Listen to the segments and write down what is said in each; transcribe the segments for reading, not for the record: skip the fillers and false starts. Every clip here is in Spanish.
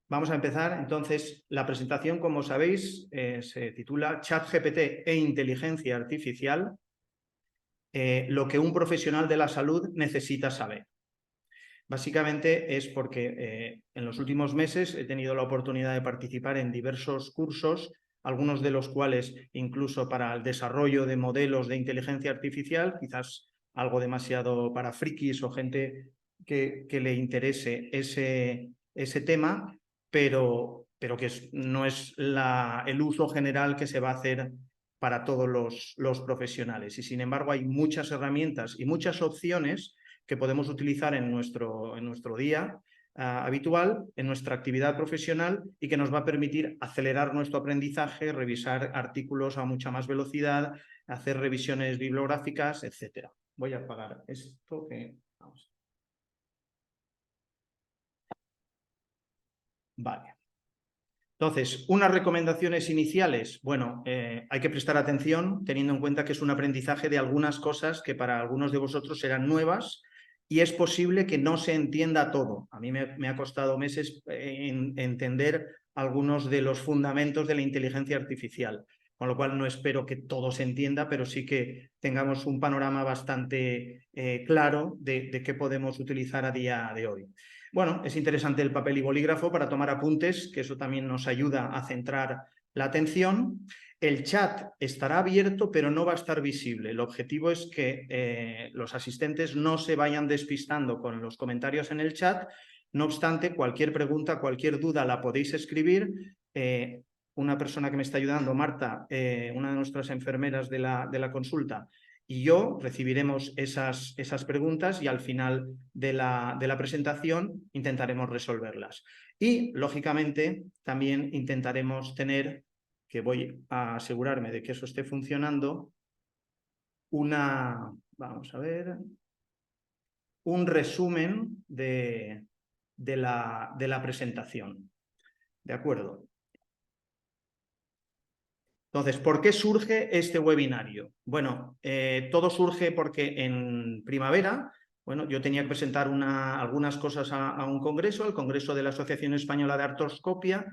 Vamos a empezar. Entonces, la presentación, como sabéis, se titula ChatGPT e inteligencia artificial, lo que un profesional de la salud necesita saber. Básicamente es porque en los últimos meses he tenido la oportunidad de participar en diversos cursos, algunos de los cuales incluso para el desarrollo de modelos de inteligencia artificial, quizás algo demasiado para frikis o gente que le interese ese tema, pero que no es el uso general que se va a hacer para todos los profesionales. Y sin embargo hay muchas herramientas y muchas opciones que podemos utilizar en nuestro día habitual, en nuestra actividad profesional y que nos va a permitir acelerar nuestro aprendizaje, revisar artículos a mucha más velocidad, hacer revisiones bibliográficas, etc. Voy a apagar esto que... Vamos. Vale. Entonces, unas recomendaciones iniciales. Bueno, hay que prestar atención teniendo en cuenta que es un aprendizaje de algunas cosas que para algunos de vosotros serán nuevas y es posible que no se entienda todo. A mí me ha costado meses entender algunos de los fundamentos de la inteligencia artificial, con lo cual no espero que todo se entienda, pero sí que tengamos un panorama bastante claro de qué podemos utilizar a día de hoy. Bueno, es interesante el papel y bolígrafo para tomar apuntes, que eso también nos ayuda a centrar la atención. El chat estará abierto, pero no va a estar visible. El objetivo es que los asistentes no se vayan despistando con los comentarios en el chat. No obstante, cualquier pregunta, cualquier duda la podéis escribir. Una persona que me está ayudando, Marta, una de nuestras enfermeras de la consulta, y yo recibiremos esas preguntas y al final de la presentación intentaremos resolverlas. Y, lógicamente, también intentaremos tener, que voy a asegurarme de que eso esté funcionando, vamos a ver, un resumen de la presentación. ¿De acuerdo? Entonces, ¿por qué surge este webinario? Bueno, todo surge porque en primavera, bueno, yo tenía que presentar algunas cosas a un congreso, al Congreso de la Asociación Española de Artroscopia.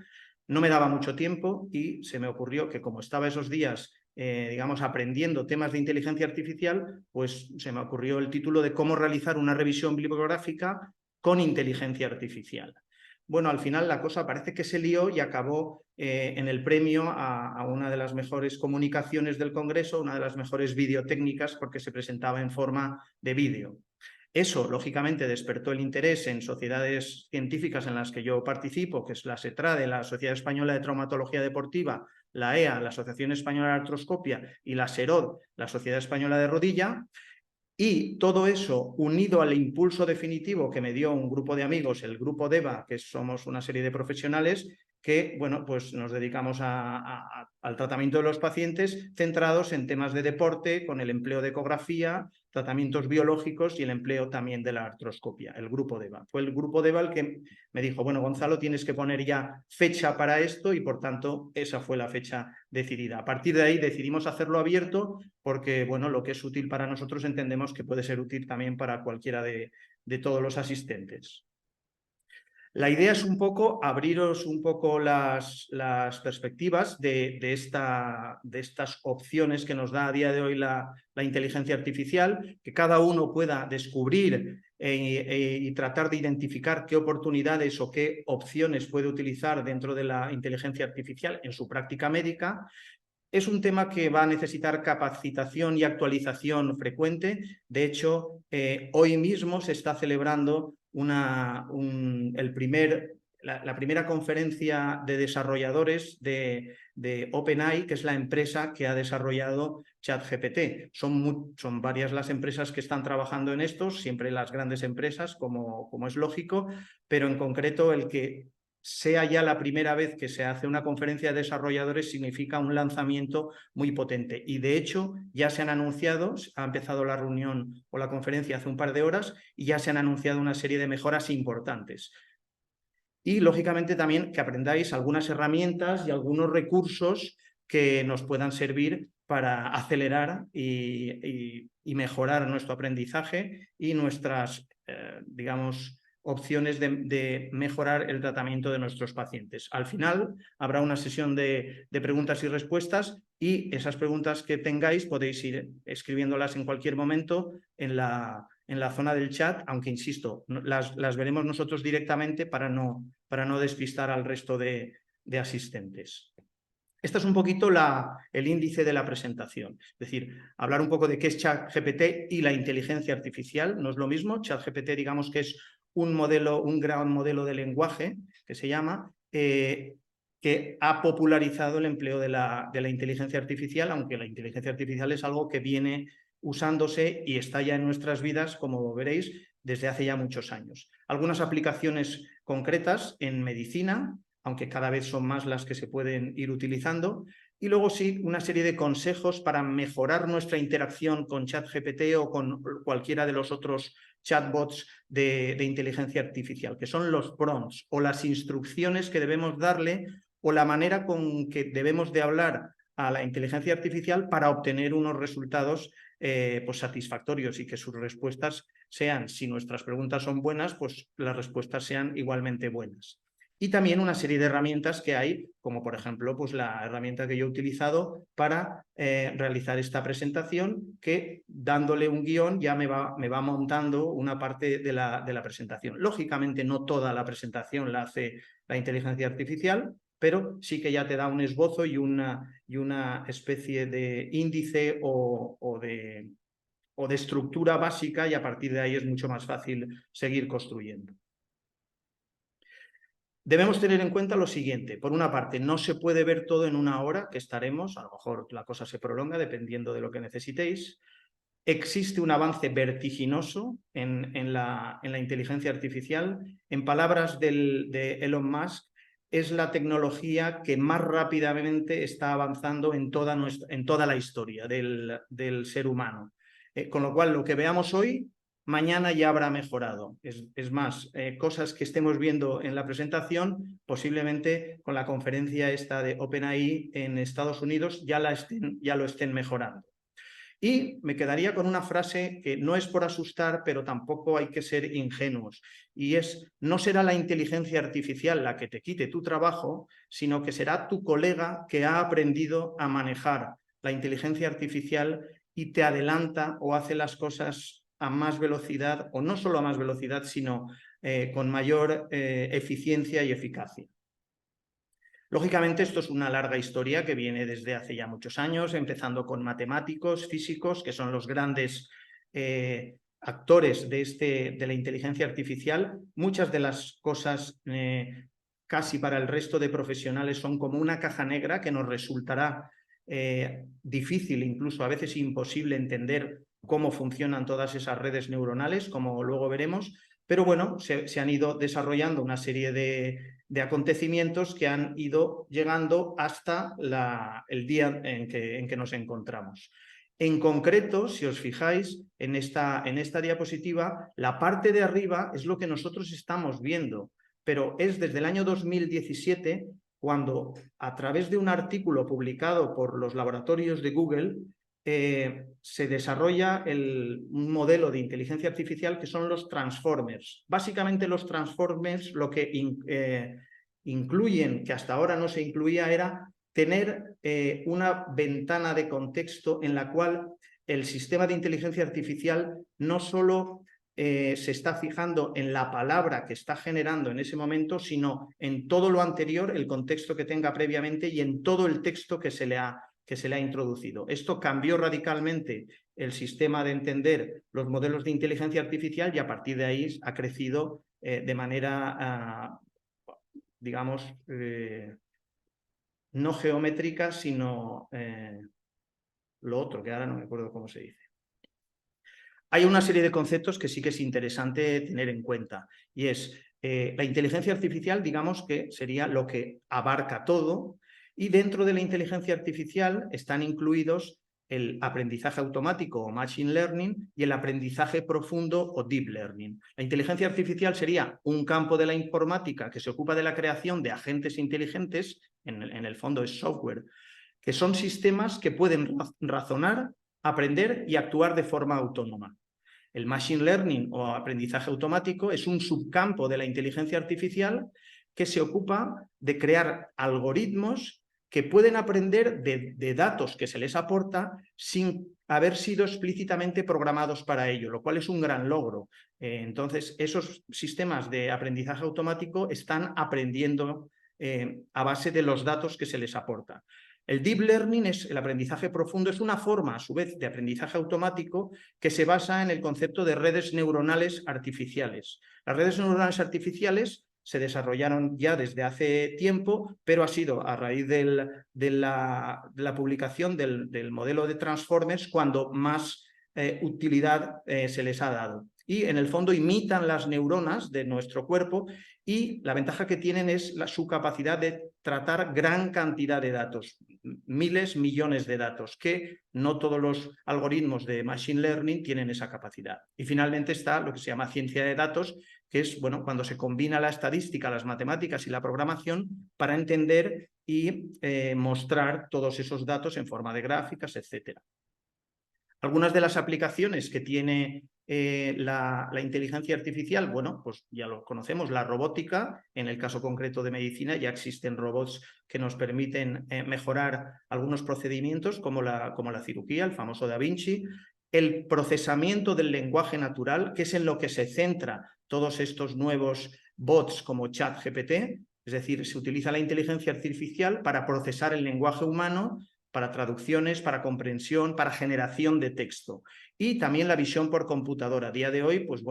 No me daba mucho tiempo y se me ocurrió que como estaba esos días, digamos, aprendiendo temas de inteligencia artificial, pues se me ocurrió el título de cómo realizar una revisión bibliográfica con inteligencia artificial. Bueno, al final la cosa parece que se lió y acabó en el premio a una de las mejores comunicaciones del Congreso, una de las mejores videotécnicas, porque se presentaba en forma de vídeo. Eso, lógicamente, despertó el interés en sociedades científicas en las que yo participo, que es la SETRADE, la Sociedad Española de Traumatología Deportiva, la EA, la Asociación Española de Artroscopia, y la SEROD, la Sociedad Española de Rodilla. Y todo eso, unido al impulso definitivo que me dio un grupo de amigos, el Grupo DEVA, que somos una serie de profesionales que, bueno, pues nos dedicamos al tratamiento de los pacientes centrados en temas de deporte, con el empleo de ecografía, tratamientos biológicos y el empleo también de la artroscopia, el Grupo DEVA. Fue el Grupo DEVA el que me dijo, bueno, Gonzalo, tienes que poner ya fecha para esto y, por tanto, esa fue la fecha decidida. A partir de ahí decidimos hacerlo abierto porque, bueno, lo que es útil para nosotros entendemos que puede ser útil también para cualquiera de todos los asistentes. La idea es un poco abriros un poco las perspectivas de estas opciones que nos da a día de hoy la inteligencia artificial, que cada uno pueda descubrir y tratar de identificar qué oportunidades o qué opciones puede utilizar dentro de la inteligencia artificial en su práctica médica. Es un tema que va a necesitar capacitación y actualización frecuente. De hecho, hoy mismo se está celebrando la primera conferencia de desarrolladores de OpenAI, que es la empresa que ha desarrollado ChatGPT. Son varias las empresas que están trabajando en esto, siempre las grandes empresas, como es lógico, pero en concreto el que sea ya la primera vez que se hace una conferencia de desarrolladores significa un lanzamiento muy potente. Y de hecho ya se han anunciado, ha empezado la reunión o la conferencia hace un par de horas y ya se han anunciado una serie de mejoras importantes. Y lógicamente también que aprendáis algunas herramientas y algunos recursos que nos puedan servir para acelerar y mejorar nuestro aprendizaje y nuestras, digamos, opciones de mejorar el tratamiento de nuestros pacientes. Al final habrá una sesión de preguntas y respuestas y esas preguntas que tengáis podéis ir escribiéndolas en cualquier momento en la zona del chat, aunque insisto, las veremos nosotros directamente para no despistar al resto de asistentes. Este es un poquito el índice de la presentación, es decir, hablar un poco de qué es ChatGPT y la inteligencia artificial. No es lo mismo. ChatGPT, digamos que es un gran modelo de lenguaje que se llama, que ha popularizado el empleo de la inteligencia artificial, aunque la inteligencia artificial es algo que viene usándose y está ya en nuestras vidas, como veréis, desde hace ya muchos años. Algunas aplicaciones concretas en medicina, aunque cada vez son más las que se pueden ir utilizando, y luego sí una serie de consejos para mejorar nuestra interacción con ChatGPT o con cualquiera de los otros chatbots de inteligencia artificial, que son los prompts o las instrucciones que debemos darle o la manera con que debemos de hablar a la inteligencia artificial para obtener unos resultados pues satisfactorios y que sus respuestas sean, si nuestras preguntas son buenas, pues las respuestas sean igualmente buenas. Y también una serie de herramientas que hay, como por ejemplo pues la herramienta que yo he utilizado para realizar esta presentación, que dándole un guión ya me va montando una parte de la presentación. Lógicamente no toda la presentación la hace la inteligencia artificial, pero sí que ya te da un esbozo y una especie de índice o de estructura básica, y a partir de ahí es mucho más fácil seguir construyendo. Debemos tener en cuenta lo siguiente. Por una parte, no se puede ver todo en una hora que estaremos, a lo mejor la cosa se prolonga dependiendo de lo que necesitéis. Existe un avance vertiginoso en la inteligencia artificial. En palabras de Elon Musk, es la tecnología que más rápidamente está avanzando en toda la historia del ser humano. Con lo cual, lo que veamos hoy, mañana ya habrá mejorado. Es más, cosas que estemos viendo en la presentación, posiblemente con la conferencia esta de OpenAI en Estados Unidos ya lo estén mejorando. Y me quedaría con una frase que no es por asustar, pero tampoco hay que ser ingenuos. Y es: no será la inteligencia artificial la que te quite tu trabajo, sino que será tu colega que ha aprendido a manejar la inteligencia artificial y te adelanta o hace las cosas a más velocidad, o no solo a más velocidad, sino con mayor eficiencia y eficacia. Lógicamente, esto es una larga historia que viene desde hace ya muchos años, empezando con matemáticos, físicos, que son los grandes actores de la inteligencia artificial. Muchas de las cosas casi para el resto de profesionales son como una caja negra que nos resultará difícil, incluso a veces imposible, entender cómo funcionan todas esas redes neuronales, como luego veremos. Pero bueno, se han ido desarrollando una serie de acontecimientos que han ido llegando hasta el día en que nos encontramos. En concreto, si os fijáis en esta diapositiva, la parte de arriba es lo que nosotros estamos viendo, pero es desde el año 2017 cuando, a través de un artículo publicado por los laboratorios de Google, se desarrolla un modelo de inteligencia artificial que son los transformers. Básicamente los transformers lo que incluyen, que hasta ahora no se incluía, era tener una ventana de contexto en la cual el sistema de inteligencia artificial no solo se está fijando en la palabra que está generando en ese momento, sino en todo lo anterior, el contexto que tenga previamente y en todo el texto que se le ha introducido. Esto cambió radicalmente el sistema de entender los modelos de inteligencia artificial y a partir de ahí ha crecido de manera, digamos, no geométrica, sino lo otro, que ahora no me acuerdo cómo se dice. Hay una serie de conceptos que sí que es interesante tener en cuenta, y es la inteligencia artificial, digamos que sería lo que abarca todo, y dentro de la inteligencia artificial están incluidos el aprendizaje automático o machine learning y el aprendizaje profundo o deep learning. La inteligencia artificial sería un campo de la informática que se ocupa de la creación de agentes inteligentes, en el fondo es software, que son sistemas que pueden razonar, aprender y actuar de forma autónoma. El Machine Learning o aprendizaje automático es un subcampo de la inteligencia artificial que se ocupa de crear algoritmos que pueden aprender de datos que se les aporta sin haber sido explícitamente programados para ello, lo cual es un gran logro. Entonces, esos sistemas de aprendizaje automático están aprendiendo a base de los datos que se les aporta. El Deep Learning, el aprendizaje profundo, es una forma, a su vez, de aprendizaje automático que se basa en el concepto de redes neuronales artificiales. Las redes neuronales artificiales se desarrollaron ya desde hace tiempo, pero ha sido a raíz de la publicación del modelo de Transformers cuando más utilidad se les ha dado. Y en el fondo imitan las neuronas de nuestro cuerpo y la ventaja que tienen es su capacidad de tratar gran cantidad de datos, miles, millones de datos, que no todos los algoritmos de Machine Learning tienen esa capacidad. Y finalmente está lo que se llama ciencia de datos, que es cuando se combina la estadística, las matemáticas y la programación para entender y mostrar todos esos datos en forma de gráficas, etc. Algunas de las aplicaciones que tiene la inteligencia artificial, pues ya lo conocemos, la robótica. En el caso concreto de medicina ya existen robots que nos permiten mejorar algunos procedimientos como la cirugía, el famoso Da Vinci. El procesamiento del lenguaje natural, que es en lo que se centra todos estos nuevos bots como ChatGPT, es decir, se utiliza la inteligencia artificial para procesar el lenguaje humano, para traducciones, para comprensión, para generación de texto. Y también la visión por computadora. A día de hoy, pues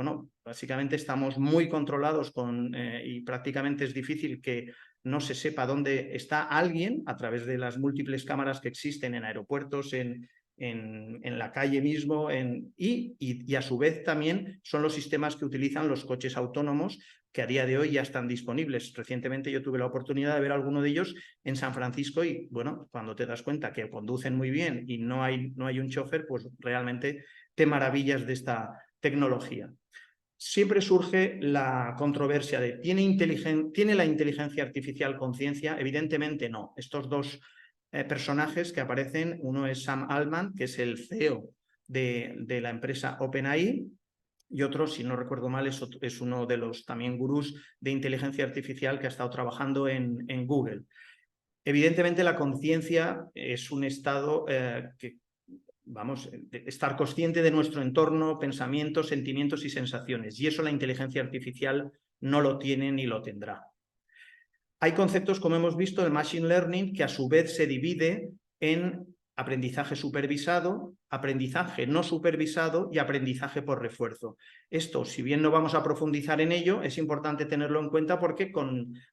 básicamente estamos muy controlados y prácticamente es difícil que no se sepa dónde está alguien a través de las múltiples cámaras que existen en aeropuertos, en la calle mismo, y a su vez también son los sistemas que utilizan los coches autónomos, que a día de hoy ya están disponibles. Recientemente yo tuve la oportunidad de ver alguno de ellos en San Francisco y, cuando te das cuenta que conducen muy bien y no hay un chofer, pues realmente te maravillas de esta tecnología. Siempre surge la controversia de ¿tiene la inteligencia artificial conciencia? Evidentemente no. Estos dos personajes que aparecen, uno es Sam Altman, que es el CEO de la empresa OpenAI, y otro, si no recuerdo mal, es uno de los también gurús de inteligencia artificial que ha estado trabajando en Google. Evidentemente la conciencia es un estado estar consciente de nuestro entorno, pensamientos, sentimientos y sensaciones, y eso la inteligencia artificial no lo tiene ni lo tendrá. Hay conceptos, como hemos visto, del Machine Learning, que a su vez se divide en aprendizaje supervisado, aprendizaje no supervisado y aprendizaje por refuerzo. Esto, si bien no vamos a profundizar en ello, es importante tenerlo en cuenta porque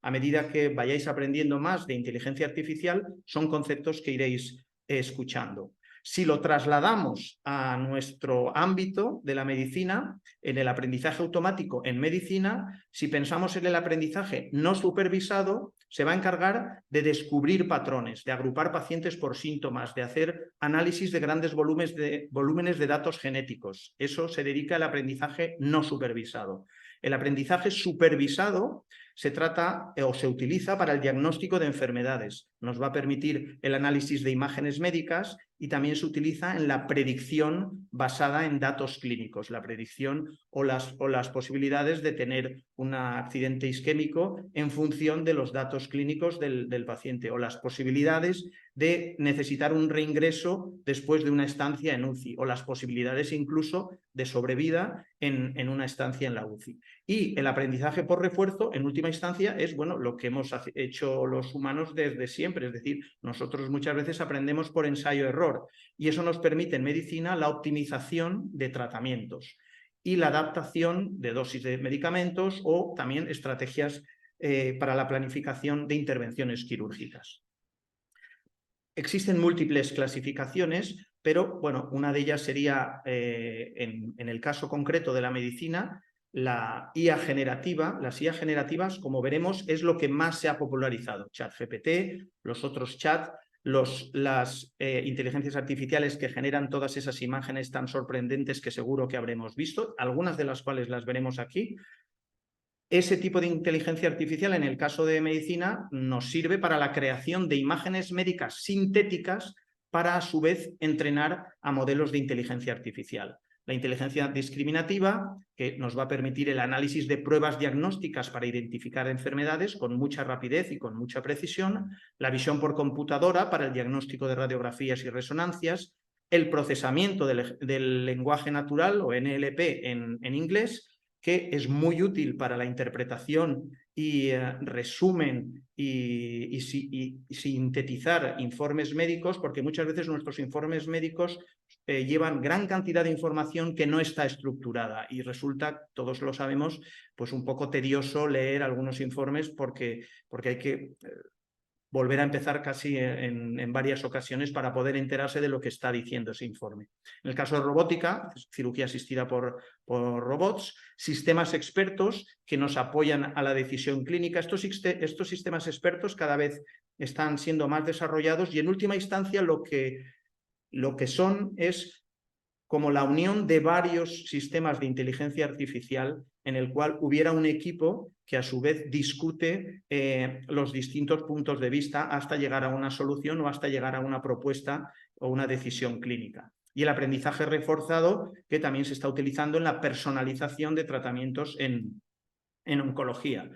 a medida que vayáis aprendiendo más de inteligencia artificial, son conceptos que iréis escuchando. Si lo trasladamos a nuestro ámbito de la medicina, en el aprendizaje automático en medicina, si pensamos en el aprendizaje no supervisado, se va a encargar de descubrir patrones, de agrupar pacientes por síntomas, de hacer análisis de grandes volúmenes de datos genéticos. Eso se dedica al aprendizaje no supervisado. El aprendizaje supervisado se trata o se utiliza para el diagnóstico de enfermedades. Nos va a permitir el análisis de imágenes médicas y también se utiliza en la predicción basada en datos clínicos, la predicción o las posibilidades de tener un accidente isquémico en función de los datos clínicos del paciente, o las posibilidades de necesitar un reingreso después de una estancia en UCI, o las posibilidades incluso de sobrevida en una estancia en la UCI. Y el aprendizaje por refuerzo, en última instancia, es lo que hemos hecho los humanos desde siempre. Es decir, nosotros muchas veces aprendemos por ensayo-error y eso nos permite en medicina la optimización de tratamientos y la adaptación de dosis de medicamentos o también estrategias para la planificación de intervenciones quirúrgicas. Existen múltiples clasificaciones, pero una de ellas sería, en el caso concreto de la medicina, la IA generativa. Las IA generativas, como veremos, es lo que más se ha popularizado. ChatGPT, los otros chat, las inteligencias artificiales que generan todas esas imágenes tan sorprendentes que seguro que habremos visto, algunas de las cuales las veremos aquí. Ese tipo de inteligencia artificial, en el caso de medicina, nos sirve para la creación de imágenes médicas sintéticas para, a su vez, entrenar a modelos de inteligencia artificial. la inteligencia discriminativa, que nos va a permitir el análisis de pruebas diagnósticas para identificar enfermedades con mucha rapidez y con mucha precisión, la visión por computadora para el diagnóstico de radiografías y resonancias, el procesamiento del lenguaje natural o NLP en inglés, que es muy útil para la interpretación y resumen y sintetizar informes médicos, porque muchas veces nuestros informes médicos llevan gran cantidad de información que no está estructurada y resulta, todos lo sabemos, pues un poco tedioso leer algunos informes porque hay que volver a empezar casi en varias ocasiones para poder enterarse de lo que está diciendo ese informe. En el caso de robótica, cirugía asistida por robots, sistemas expertos que nos apoyan a la decisión clínica. Estos sistemas expertos cada vez están siendo más desarrollados y en última instancia lo que son es como la unión de varios sistemas de inteligencia artificial en el cual hubiera un equipo que a su vez discute los distintos puntos de vista hasta llegar a una solución o hasta llegar a una propuesta o una decisión clínica. Y el aprendizaje reforzado, que también se está utilizando en la personalización de tratamientos en oncología.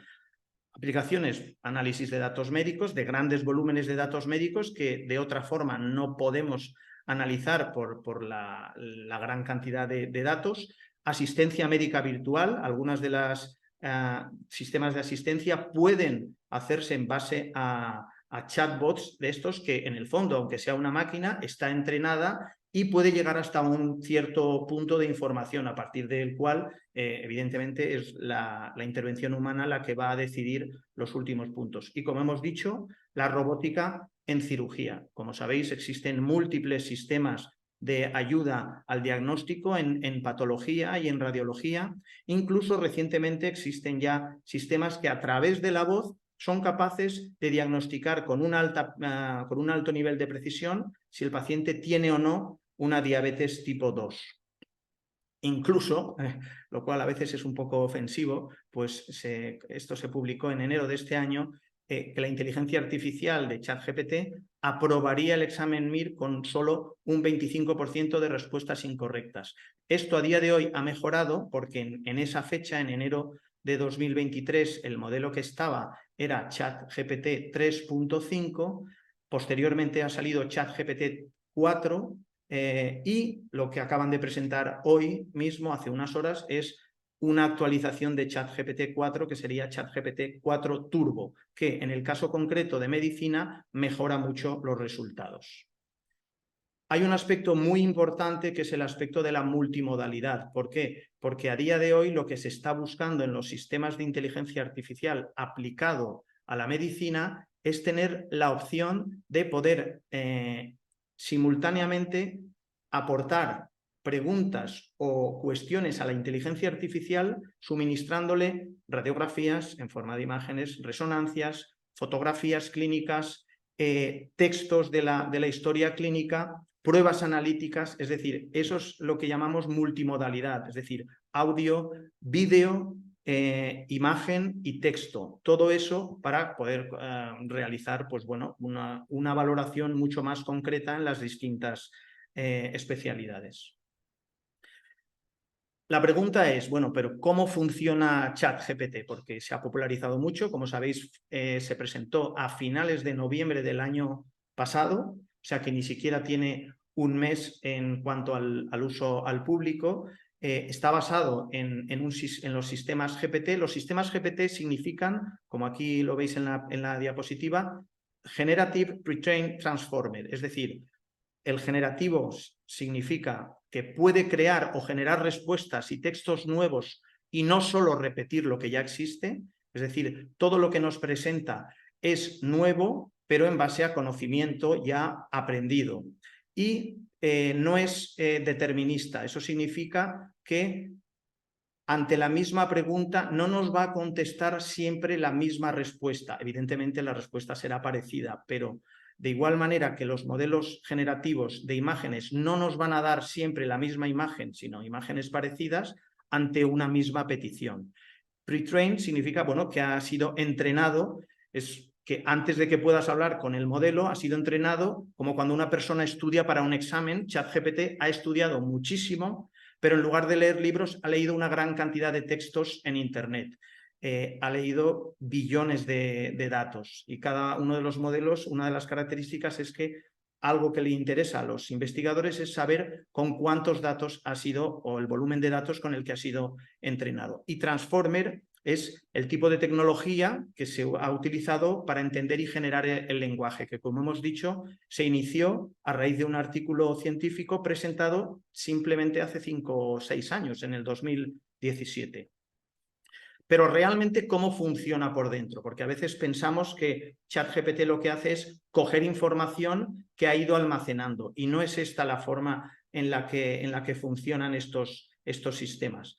Aplicaciones, análisis de datos médicos, de grandes volúmenes de datos médicos que de otra forma no podemos analizar por la gran cantidad de datos. Asistencia médica virtual, algunas de las sistemas de asistencia pueden hacerse en base a chatbots de estos que en el fondo, aunque sea una máquina, está entrenada y puede llegar hasta un cierto punto de información a partir del cual, evidentemente, es la intervención humana la que va a decidir los últimos puntos. Y como hemos dicho, la robótica en cirugía. Como sabéis, existen múltiples sistemas de ayuda al diagnóstico en patología y en radiología. Incluso recientemente existen ya sistemas que a través de la voz son capaces de diagnosticar con un alto nivel de precisión si el paciente tiene o no una diabetes tipo 2. Incluso, lo cual a veces es un poco ofensivo, pues esto se publicó en enero de este año, que la inteligencia artificial de ChatGPT aprobaría el examen MIR con solo un 25% de respuestas incorrectas. Esto a día de hoy ha mejorado porque en esa fecha, en enero de 2023, el modelo que estaba era ChatGPT 3.5, posteriormente ha salido ChatGPT 4, y lo que acaban de presentar hoy mismo, hace unas horas, es una actualización de ChatGPT 4 que sería ChatGPT 4 Turbo, que en el caso concreto de medicina mejora mucho los resultados. Hay un aspecto muy importante que es el aspecto de la multimodalidad. ¿Por qué? Porque a día de hoy lo que se está buscando en los sistemas de inteligencia artificial aplicado a la medicina es tener la opción de poder simultáneamente aportar preguntas o cuestiones a la inteligencia artificial suministrándole radiografías en forma de imágenes, resonancias, fotografías clínicas, textos de la historia clínica, pruebas analíticas, es decir, eso es lo que llamamos multimodalidad, es decir, audio, vídeo, imagen y texto. Todo eso para poder realizar pues, bueno, una valoración mucho más concreta en las distintas especialidades. La pregunta es, bueno, pero ¿cómo funciona ChatGPT? Porque se ha popularizado mucho, como sabéis, se presentó a finales de noviembre del año pasado, o sea que ni siquiera tiene un mes en cuanto al uso al público. Está basado en los sistemas GPT. Los sistemas GPT significan, como aquí lo veis en la diapositiva, Generative Pre-trained Transformer, es decir, el generativo significa que puede crear o generar respuestas y textos nuevos y no solo repetir lo que ya existe, es decir, todo lo que nos presenta es nuevo, pero en base a conocimiento ya aprendido. Y no es determinista, eso significa que ante la misma pregunta no nos va a contestar siempre la misma respuesta. Evidentemente la respuesta será parecida, pero de igual manera que los modelos generativos de imágenes no nos van a dar siempre la misma imagen, sino imágenes parecidas ante una misma petición. Pre-trained significa, bueno, que ha sido entrenado, es que antes de que puedas hablar con el modelo, ha sido entrenado como cuando una persona estudia para un examen. ChatGPT ha estudiado muchísimo pero en lugar de leer libros ha leído una gran cantidad de textos en Internet. Ha leído billones de datos y cada uno de los modelos, una de las características es que algo que le interesa a los investigadores es saber con cuántos datos ha sido o el volumen de datos con el que ha sido entrenado. Y Transformer es el tipo de tecnología que se ha utilizado para entender y generar el lenguaje, que como hemos dicho, se inició a raíz de un artículo científico presentado simplemente hace 5 o 6 años, en el 2017. Pero realmente, ¿cómo funciona por dentro? Porque a veces pensamos que ChatGPT lo que hace es coger información que ha ido almacenando y no es esta la forma en la que funcionan estos sistemas.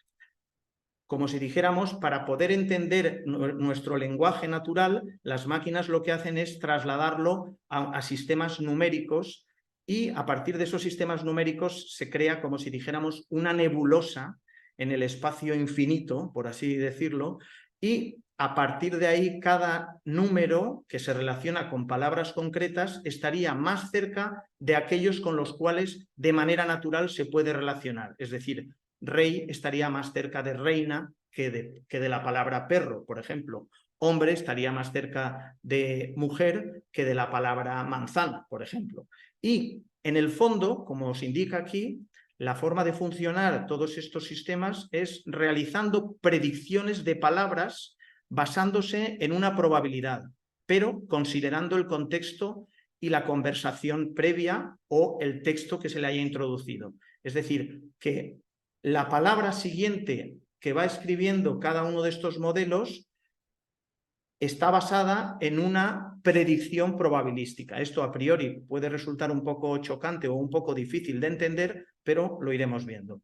Como si dijéramos, para poder entender nuestro lenguaje natural, las máquinas lo que hacen es trasladarlo a sistemas numéricos y a partir de esos sistemas numéricos se crea, como si dijéramos, una nebulosa en el espacio infinito, por así decirlo, y a partir de ahí cada número que se relaciona con palabras concretas estaría más cerca de aquellos con los cuales de manera natural se puede relacionar. Es decir, rey estaría más cerca de reina que de la palabra perro, por ejemplo. Hombre estaría más cerca de mujer que de la palabra manzana, por ejemplo. Y en el fondo, como os indica aquí, la forma de funcionar todos estos sistemas es realizando predicciones de palabras basándose en una probabilidad, pero considerando el contexto y la conversación previa o el texto que se le haya introducido. Es decir, que la palabra siguiente que va escribiendo cada uno de estos modelos está basada en una predicción probabilística. Esto a priori puede resultar un poco chocante o un poco difícil de entender, pero lo iremos viendo.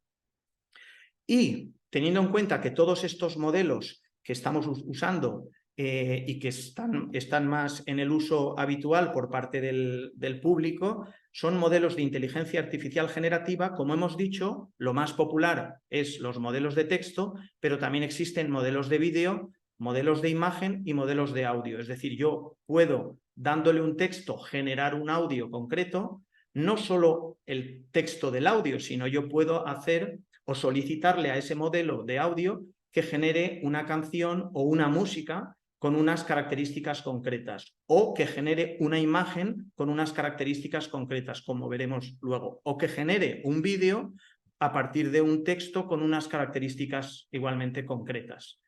Y teniendo en cuenta que todos estos modelos que estamos usando y que están más en el uso habitual por parte del público, son modelos de inteligencia artificial generativa. Como hemos dicho, lo más popular es los modelos de texto, pero también existen modelos de vídeo, modelos de imagen y modelos de audio. Es decir, yo puedo, dándole un texto, generar un audio concreto, no solo el texto del audio, sino yo puedo hacer o solicitarle a ese modelo de audio que genere una canción o una música con unas características concretas, o que genere una imagen con unas características concretas, como veremos luego, o que genere un vídeo a partir de un texto con unas características igualmente concretas.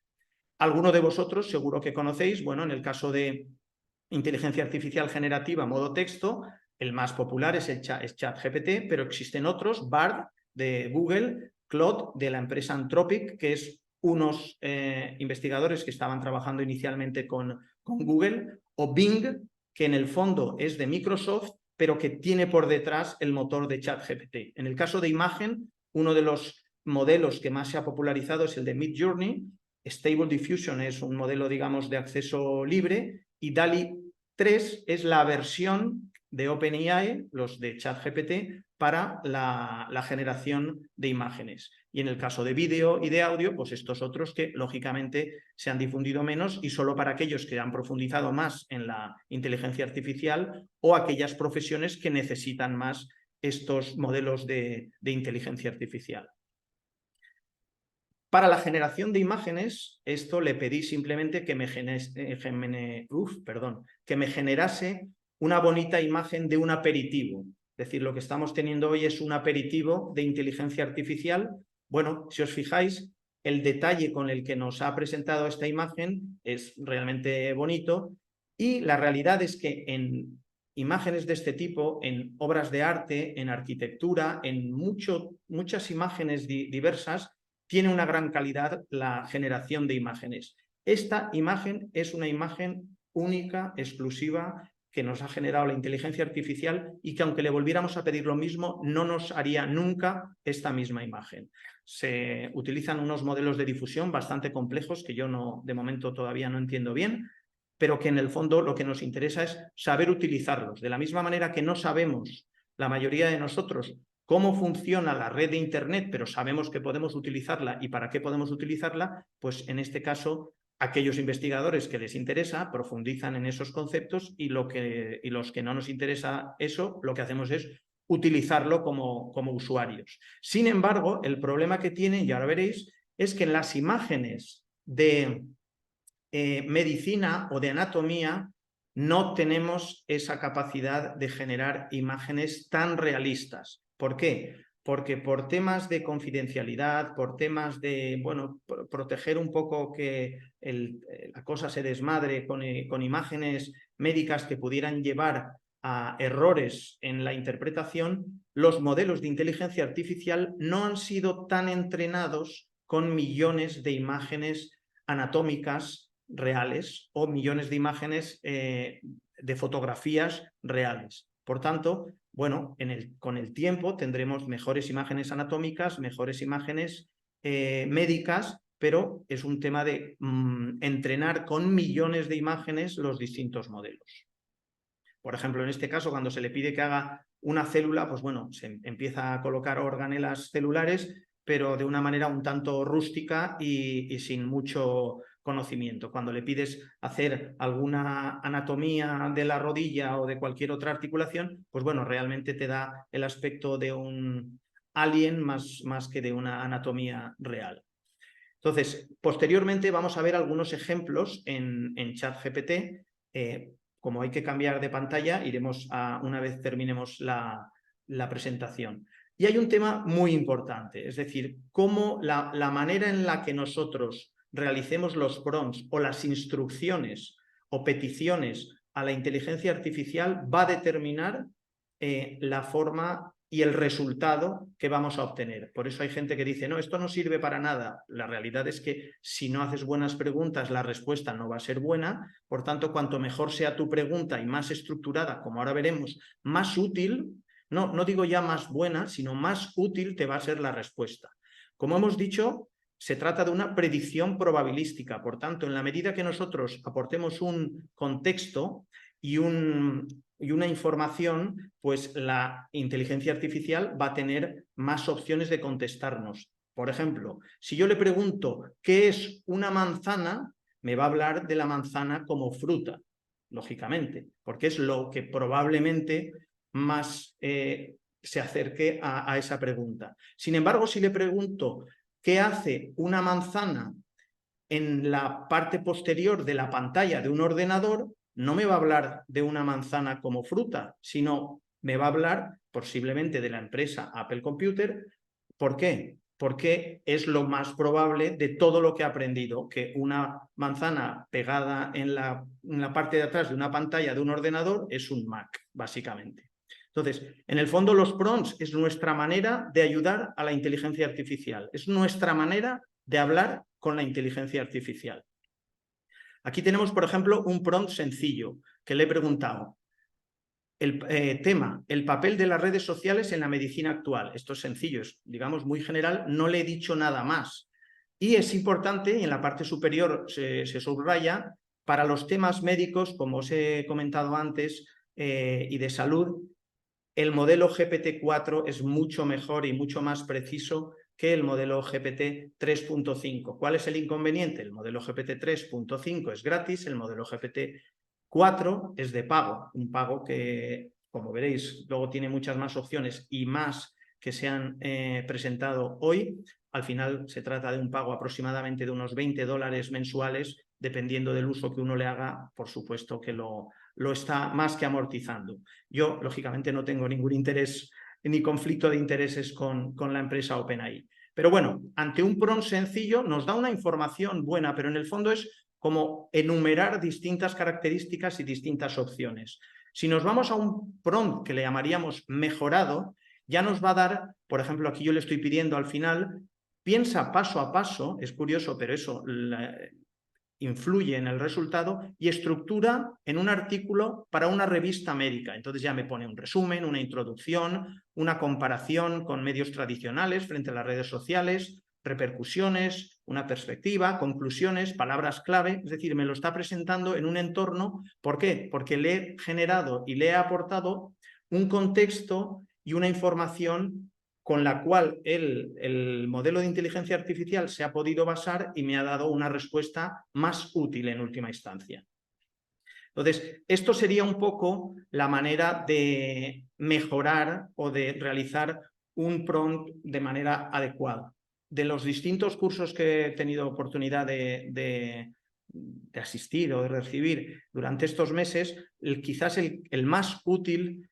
Alguno de vosotros seguro que conocéis, bueno, en el caso de inteligencia artificial generativa modo texto, el más popular es ChatGPT, pero existen otros, Bard de Google, Claude de la empresa Anthropic, que es unos investigadores que estaban trabajando inicialmente con Google, o Bing, que en el fondo es de Microsoft, pero que tiene por detrás el motor de ChatGPT. En el caso de imagen, uno de los modelos que más se ha popularizado es el de Midjourney. Stable Diffusion es un modelo, digamos, de acceso libre, y DALL-E 3 es la versión de OpenAI, los de ChatGPT, para la generación de imágenes. Y en el caso de vídeo y de audio, pues estos otros que lógicamente se han difundido menos y solo para aquellos que han profundizado más en la inteligencia artificial o aquellas profesiones que necesitan más estos modelos de inteligencia artificial. Para la generación de imágenes, esto le pedí simplemente que me generase una bonita imagen de un aperitivo. Es decir, lo que estamos teniendo hoy es un aperitivo de inteligencia artificial. Bueno, si os fijáis, el detalle con el que nos ha presentado esta imagen es realmente bonito y la realidad es que en imágenes de este tipo, en obras de arte, en arquitectura, en muchas imágenes diversas, tiene una gran calidad la generación de imágenes. Esta imagen es una imagen única, exclusiva, que nos ha generado la inteligencia artificial y que aunque le volviéramos a pedir lo mismo, no nos haría nunca esta misma imagen. Se utilizan unos modelos de difusión bastante complejos que yo de momento todavía no entiendo bien, pero que en el fondo lo que nos interesa es saber utilizarlos. De la misma manera que no sabemos, la mayoría de nosotros, cómo funciona la red de Internet, pero sabemos que podemos utilizarla y para qué podemos utilizarla, pues en este caso aquellos investigadores que les interesa profundizan en esos conceptos y los que no nos interesa eso, lo que hacemos es utilizarlo como usuarios. Sin embargo, el problema que tienen, y ahora veréis, es que en las imágenes de medicina o de anatomía no tenemos esa capacidad de generar imágenes tan realistas. ¿Por qué? Porque por temas de confidencialidad, por temas de, bueno, proteger un poco que la cosa se desmadre con imágenes médicas que pudieran llevar a errores en la interpretación, los modelos de inteligencia artificial no han sido tan entrenados con millones de imágenes anatómicas reales o millones de imágenes de fotografías reales. Por tanto, bueno, con el tiempo tendremos mejores imágenes anatómicas, mejores imágenes médicas, pero es un tema de entrenar con millones de imágenes los distintos modelos. Por ejemplo, en este caso, cuando se le pide que haga una célula, pues bueno, se empieza a colocar organelas celulares, pero de una manera un tanto rústica y sin mucho conocimiento. Cuando le pides hacer alguna anatomía de la rodilla o de cualquier otra articulación, pues bueno, realmente te da el aspecto de un alien más que de una anatomía real. Entonces, posteriormente vamos a ver algunos ejemplos en ChatGPT. Como hay que cambiar de pantalla, iremos una vez terminemos la presentación. Y hay un tema muy importante, es decir, cómo la manera en la que nosotros realicemos los prompts o las instrucciones o peticiones a la inteligencia artificial va a determinar la forma y el resultado que vamos a obtener. Por eso hay gente que dice, no, esto no sirve para nada. La realidad es que si no haces buenas preguntas, la respuesta no va a ser buena. Por tanto, cuanto mejor sea tu pregunta y más estructurada, como ahora veremos, más útil, no digo ya más buena, sino más útil te va a ser la respuesta. Como hemos dicho, se trata de una predicción probabilística. Por tanto, en la medida que nosotros aportemos un contexto y una información, pues la inteligencia artificial va a tener más opciones de contestarnos. Por ejemplo, si yo le pregunto ¿qué es una manzana?, me va a hablar de la manzana como fruta, lógicamente, porque es lo que probablemente más se acerque a esa pregunta. Sin embargo, si le pregunto ¿qué hace una manzana en la parte posterior de la pantalla de un ordenador?, no me va a hablar de una manzana como fruta, sino me va a hablar posiblemente de la empresa Apple Computer. ¿Por qué? Porque es lo más probable de todo lo que he aprendido, que una manzana pegada en la parte de atrás de una pantalla de un ordenador es un Mac, básicamente. Entonces, en el fondo los prompts es nuestra manera de ayudar a la inteligencia artificial, es nuestra manera de hablar con la inteligencia artificial. Aquí tenemos, por ejemplo, un prompt sencillo que le he preguntado. El tema, el papel de las redes sociales en la medicina actual. Esto es sencillo, es, digamos, muy general, no le he dicho nada más. Y es importante, y en la parte superior se subraya, para los temas médicos, como os he comentado antes, y de salud, el modelo GPT-4 es mucho mejor y mucho más preciso que el modelo GPT 3.5. ¿Cuál es el inconveniente? El modelo GPT 3.5 es gratis, el modelo GPT 4 es de pago, un pago que, como veréis, luego tiene muchas más opciones y más que se han presentado hoy. Al final se trata de un pago aproximadamente de unos $20 mensuales, dependiendo del uso que uno le haga, por supuesto que lo está más que amortizando. Yo, lógicamente, no tengo ningún interés ni conflicto de intereses con la empresa OpenAI. Pero bueno, ante un prompt sencillo nos da una información buena, pero en el fondo es como enumerar distintas características y distintas opciones. Si nos vamos a un prompt que le llamaríamos mejorado, ya nos va a dar, por ejemplo, aquí yo le estoy pidiendo al final, piensa paso a paso, es curioso, pero eso influye en el resultado, y estructura en un artículo para una revista médica. Entonces ya me pone un resumen, una introducción, una comparación con medios tradicionales frente a las redes sociales, repercusiones, una perspectiva, conclusiones, palabras clave. Es decir, me lo está presentando en un entorno. ¿Por qué? Porque le he generado y le he aportado un contexto y una información con la cual el modelo de inteligencia artificial se ha podido basar y me ha dado una respuesta más útil en última instancia. Entonces, esto sería un poco la manera de mejorar o de realizar un prompt de manera adecuada. De los distintos cursos que he tenido oportunidad de asistir o de recibir durante estos meses, quizás el más útil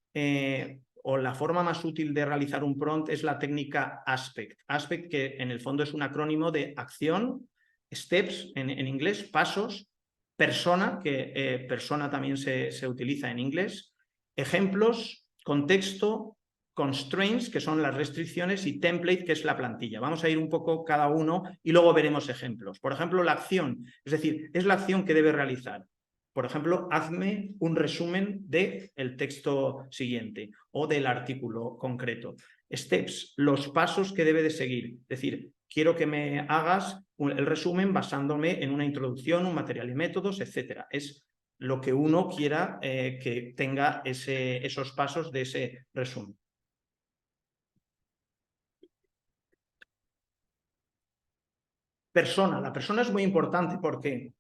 o la forma más útil de realizar un prompt es la técnica ASPECT. ASPECT, que en el fondo es un acrónimo de acción, steps en inglés, pasos, persona, que persona también se utiliza en inglés, ejemplos, contexto, constraints, que son las restricciones, y template, que es la plantilla. Vamos a ir un poco cada uno y luego veremos ejemplos. Por ejemplo, la acción, es decir, es la acción que debe realizar. Por ejemplo, hazme un resumen del texto siguiente o del artículo concreto. Steps, los pasos que debe de seguir. Es decir, quiero que me hagas el resumen basándome en una introducción, un material y métodos, etc. Es lo que uno quiera que tenga esos pasos de ese resumen. Persona. La persona es muy importante porque,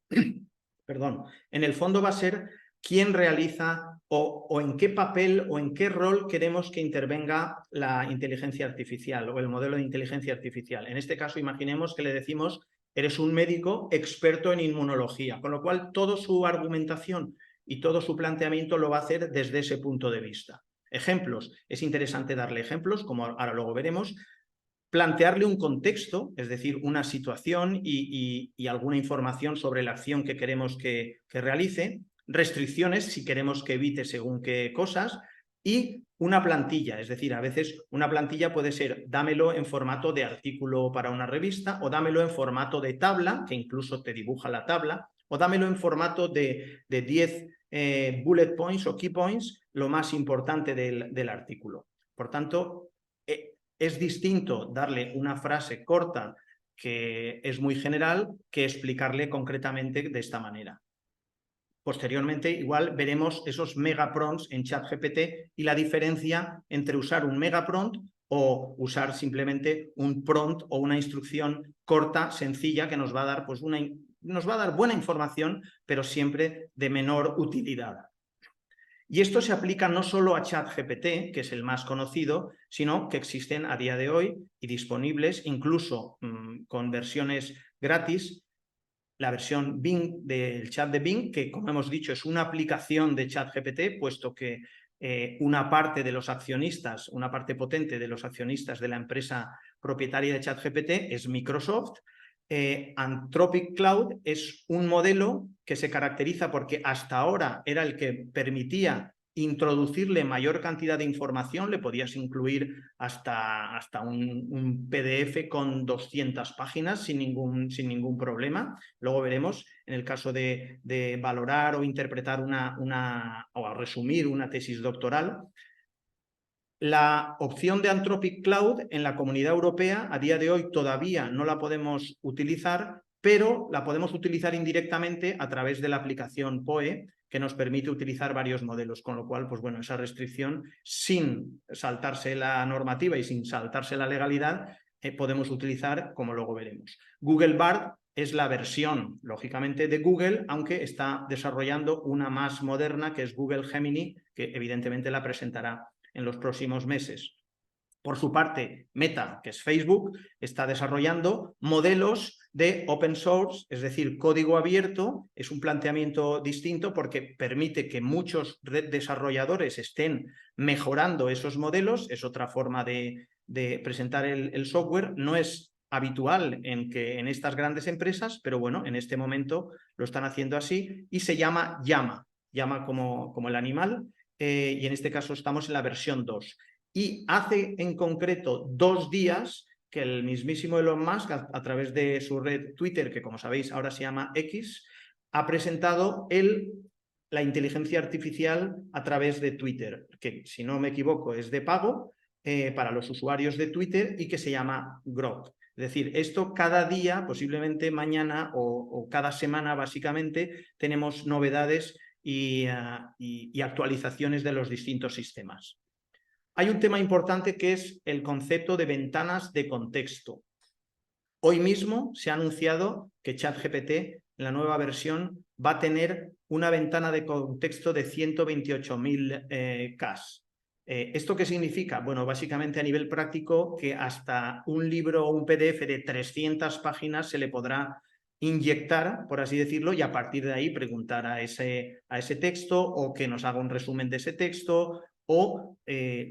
perdón, en el fondo va a ser quién realiza o en qué papel o en qué rol queremos que intervenga la inteligencia artificial o el modelo de inteligencia artificial. En este caso, imaginemos que le decimos, eres un médico experto en inmunología, con lo cual toda su argumentación y todo su planteamiento lo va a hacer desde ese punto de vista. Ejemplos. Es interesante darle ejemplos, como ahora luego veremos. Plantearle un contexto, es decir, una situación y alguna información sobre la acción que queremos que realice, restricciones si queremos que evite según qué cosas, y una plantilla, es decir, a veces una plantilla puede ser dámelo en formato de artículo para una revista, o dámelo en formato de tabla, que incluso te dibuja la tabla, o dámelo en formato de 10 bullet points o key points, lo más importante del artículo. Por tanto, es distinto darle una frase corta que es muy general que explicarle concretamente de esta manera. Posteriormente, igual veremos esos megaprompts en ChatGPT y la diferencia entre usar un megaprompt o usar simplemente un prompt o una instrucción corta, sencilla, que nos va a dar, pues, nos va a dar buena información, pero siempre de menor utilidad. Y esto se aplica no solo a ChatGPT, que es el más conocido, sino que existen a día de hoy y disponibles incluso con versiones gratis. La versión Bing del chat de Bing, que como hemos dicho es una aplicación de ChatGPT, puesto que una parte de los accionistas, una parte potente de los accionistas de la empresa propietaria de ChatGPT es Microsoft. Anthropic Cloud es un modelo que se caracteriza porque hasta ahora era el que permitía introducirle mayor cantidad de información, le podías incluir hasta un PDF con 200 páginas sin ningún problema. Luego veremos, en el caso de valorar o interpretar o resumir una tesis doctoral. La opción de Anthropic Cloud en la Comunidad Europea a día de hoy todavía no la podemos utilizar, pero la podemos utilizar indirectamente a través de la aplicación POE, que nos permite utilizar varios modelos, con lo cual, pues bueno, esa restricción, sin saltarse la normativa y sin saltarse la legalidad, podemos utilizar, como luego veremos. Google Bard es la versión, lógicamente, de Google, aunque está desarrollando una más moderna, que es Google Gemini, que evidentemente la presentará en los próximos meses. Por su parte, Meta, que es Facebook, está desarrollando modelos de open source, es decir, código abierto. Es un planteamiento distinto porque permite que muchos desarrolladores estén mejorando esos modelos. Es otra forma de presentar el software. No es habitual en estas grandes empresas, pero bueno, en este momento lo están haciendo así y se llama Llama como el animal. Y en este caso estamos en la versión 2. Y hace en concreto 2 días que el mismísimo Elon Musk, a través de su red Twitter, que como sabéis ahora se llama X, ha presentado la inteligencia artificial a través de Twitter, que si no me equivoco es de pago para los usuarios de Twitter y que se llama Grok. Es decir, esto cada día, posiblemente mañana o cada semana básicamente, tenemos novedades y actualizaciones de los distintos sistemas. Hay un tema importante que es el concepto de ventanas de contexto. Hoy mismo se ha anunciado que ChatGPT la nueva versión, va a tener una ventana de contexto de 128.000 K. ¿Esto qué significa? Bueno, básicamente a nivel práctico que hasta un libro o un PDF de 300 páginas se le podrá inyectar, por así decirlo, y a partir de ahí preguntar a ese texto o que nos haga un resumen de ese texto o,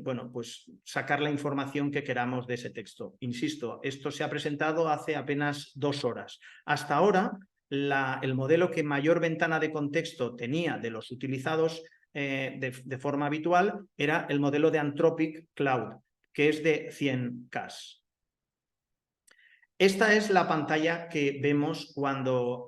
bueno, pues sacar la información que queramos de ese texto. Insisto, esto se ha presentado hace apenas 2 horas. Hasta ahora, el modelo que mayor ventana de contexto tenía de los utilizados de forma habitual era el modelo de Anthropic Cloud, que es de 100K. Esta es la pantalla que vemos cuando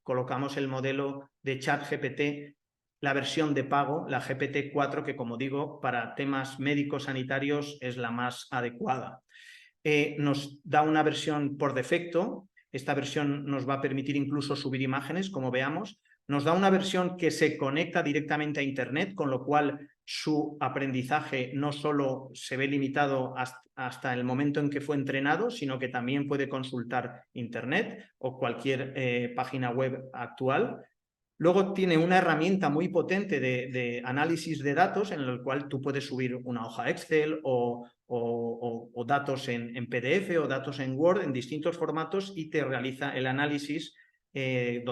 colocamos el modelo de ChatGPT, la versión de pago, la GPT-4, que como digo, para temas médicos sanitarios es la más adecuada. Nos da una versión por defecto. Esta versión nos va a permitir incluso subir imágenes, como veamos. Nos da una versión que se conecta directamente a Internet, con lo cual su aprendizaje no solo se ve limitado hasta el momento en que fue entrenado, sino que también puede consultar Internet o cualquier página web actual. Luego tiene una herramienta muy potente de análisis de datos en el cual tú puedes subir una hoja Excel o datos en PDF o datos en Word en distintos formatos y te realiza el análisis, el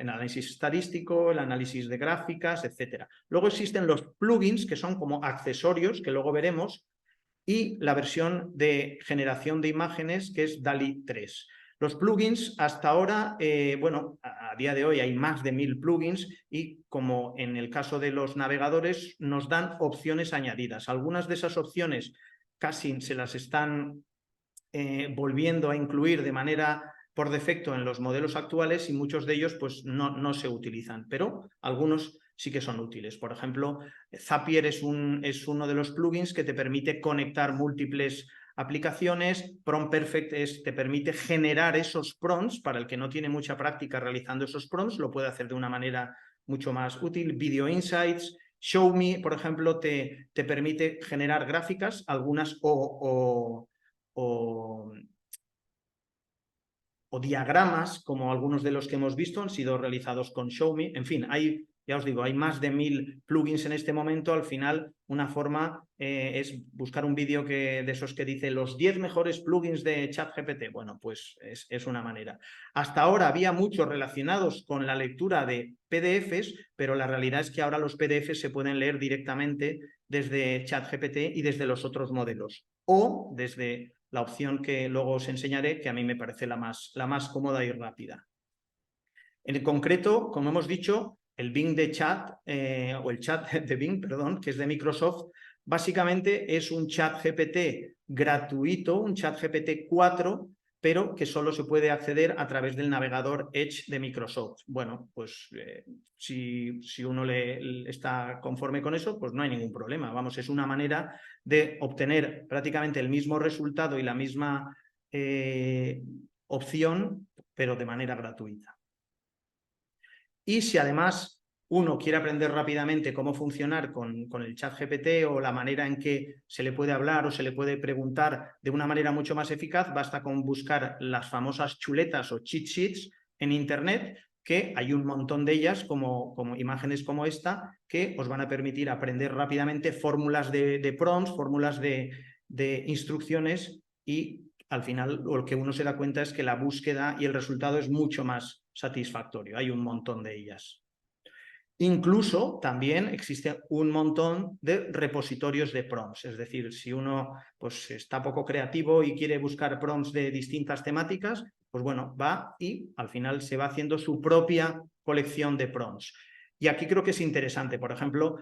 análisis estadístico, el análisis de gráficas, etc. Luego existen los plugins que son como accesorios que luego veremos y la versión de generación de imágenes que es DALL-E 3. Los plugins hasta ahora, bueno, a día de hoy hay más de 1000 plugins y como en el caso de los navegadores nos dan opciones añadidas. Algunas de esas opciones casi se las están volviendo a incluir de manera por defecto en los modelos actuales y muchos de ellos pues no se utilizan, pero algunos sí que son útiles. Por ejemplo, Zapier es uno de los plugins que te permite conectar múltiples aplicaciones. Prompt Perfect te permite generar esos prompts. Para el que no tiene mucha práctica realizando esos prompts, lo puede hacer de una manera mucho más útil. Video Insights, Show Me, por ejemplo, te permite generar gráficas, algunas o diagramas, como algunos de los que hemos visto han sido realizados con Show Me. En fin, ya os digo, hay más de 1000 plugins en este momento. Al final, una forma es buscar un vídeo de esos que dice los 10 mejores plugins de ChatGPT. Bueno, pues es una manera. Hasta ahora había muchos relacionados con la lectura de PDFs, pero la realidad es que ahora los PDFs se pueden leer directamente desde ChatGPT y desde los otros modelos o desde la opción que luego os enseñaré, que a mí me parece la más cómoda y rápida. En concreto, como hemos dicho, el Bing de chat, o el chat de Bing, perdón, que es de Microsoft, básicamente es un chat GPT gratuito, un chat GPT 4, pero que solo se puede acceder a través del navegador Edge de Microsoft. Bueno, pues si uno está conforme con eso, pues no hay ningún problema. Vamos, es una manera de obtener prácticamente el mismo resultado y la misma opción, pero de manera gratuita. Y si además uno quiere aprender rápidamente cómo funcionar con el chat GPT o la manera en que se le puede hablar o se le puede preguntar de una manera mucho más eficaz, basta con buscar las famosas chuletas o cheat sheets en Internet, que hay un montón de ellas, como imágenes como esta, que os van a permitir aprender rápidamente fórmulas de prompts, fórmulas de instrucciones y al final lo que uno se da cuenta es que la búsqueda y el resultado es mucho más satisfactorio. Hay un montón de ellas. Incluso también existe un montón de repositorios de prompts, es decir, si uno pues, está poco creativo y quiere buscar prompts de distintas temáticas, pues bueno, va y al final se va haciendo su propia colección de prompts. Y aquí creo que es interesante, por ejemplo,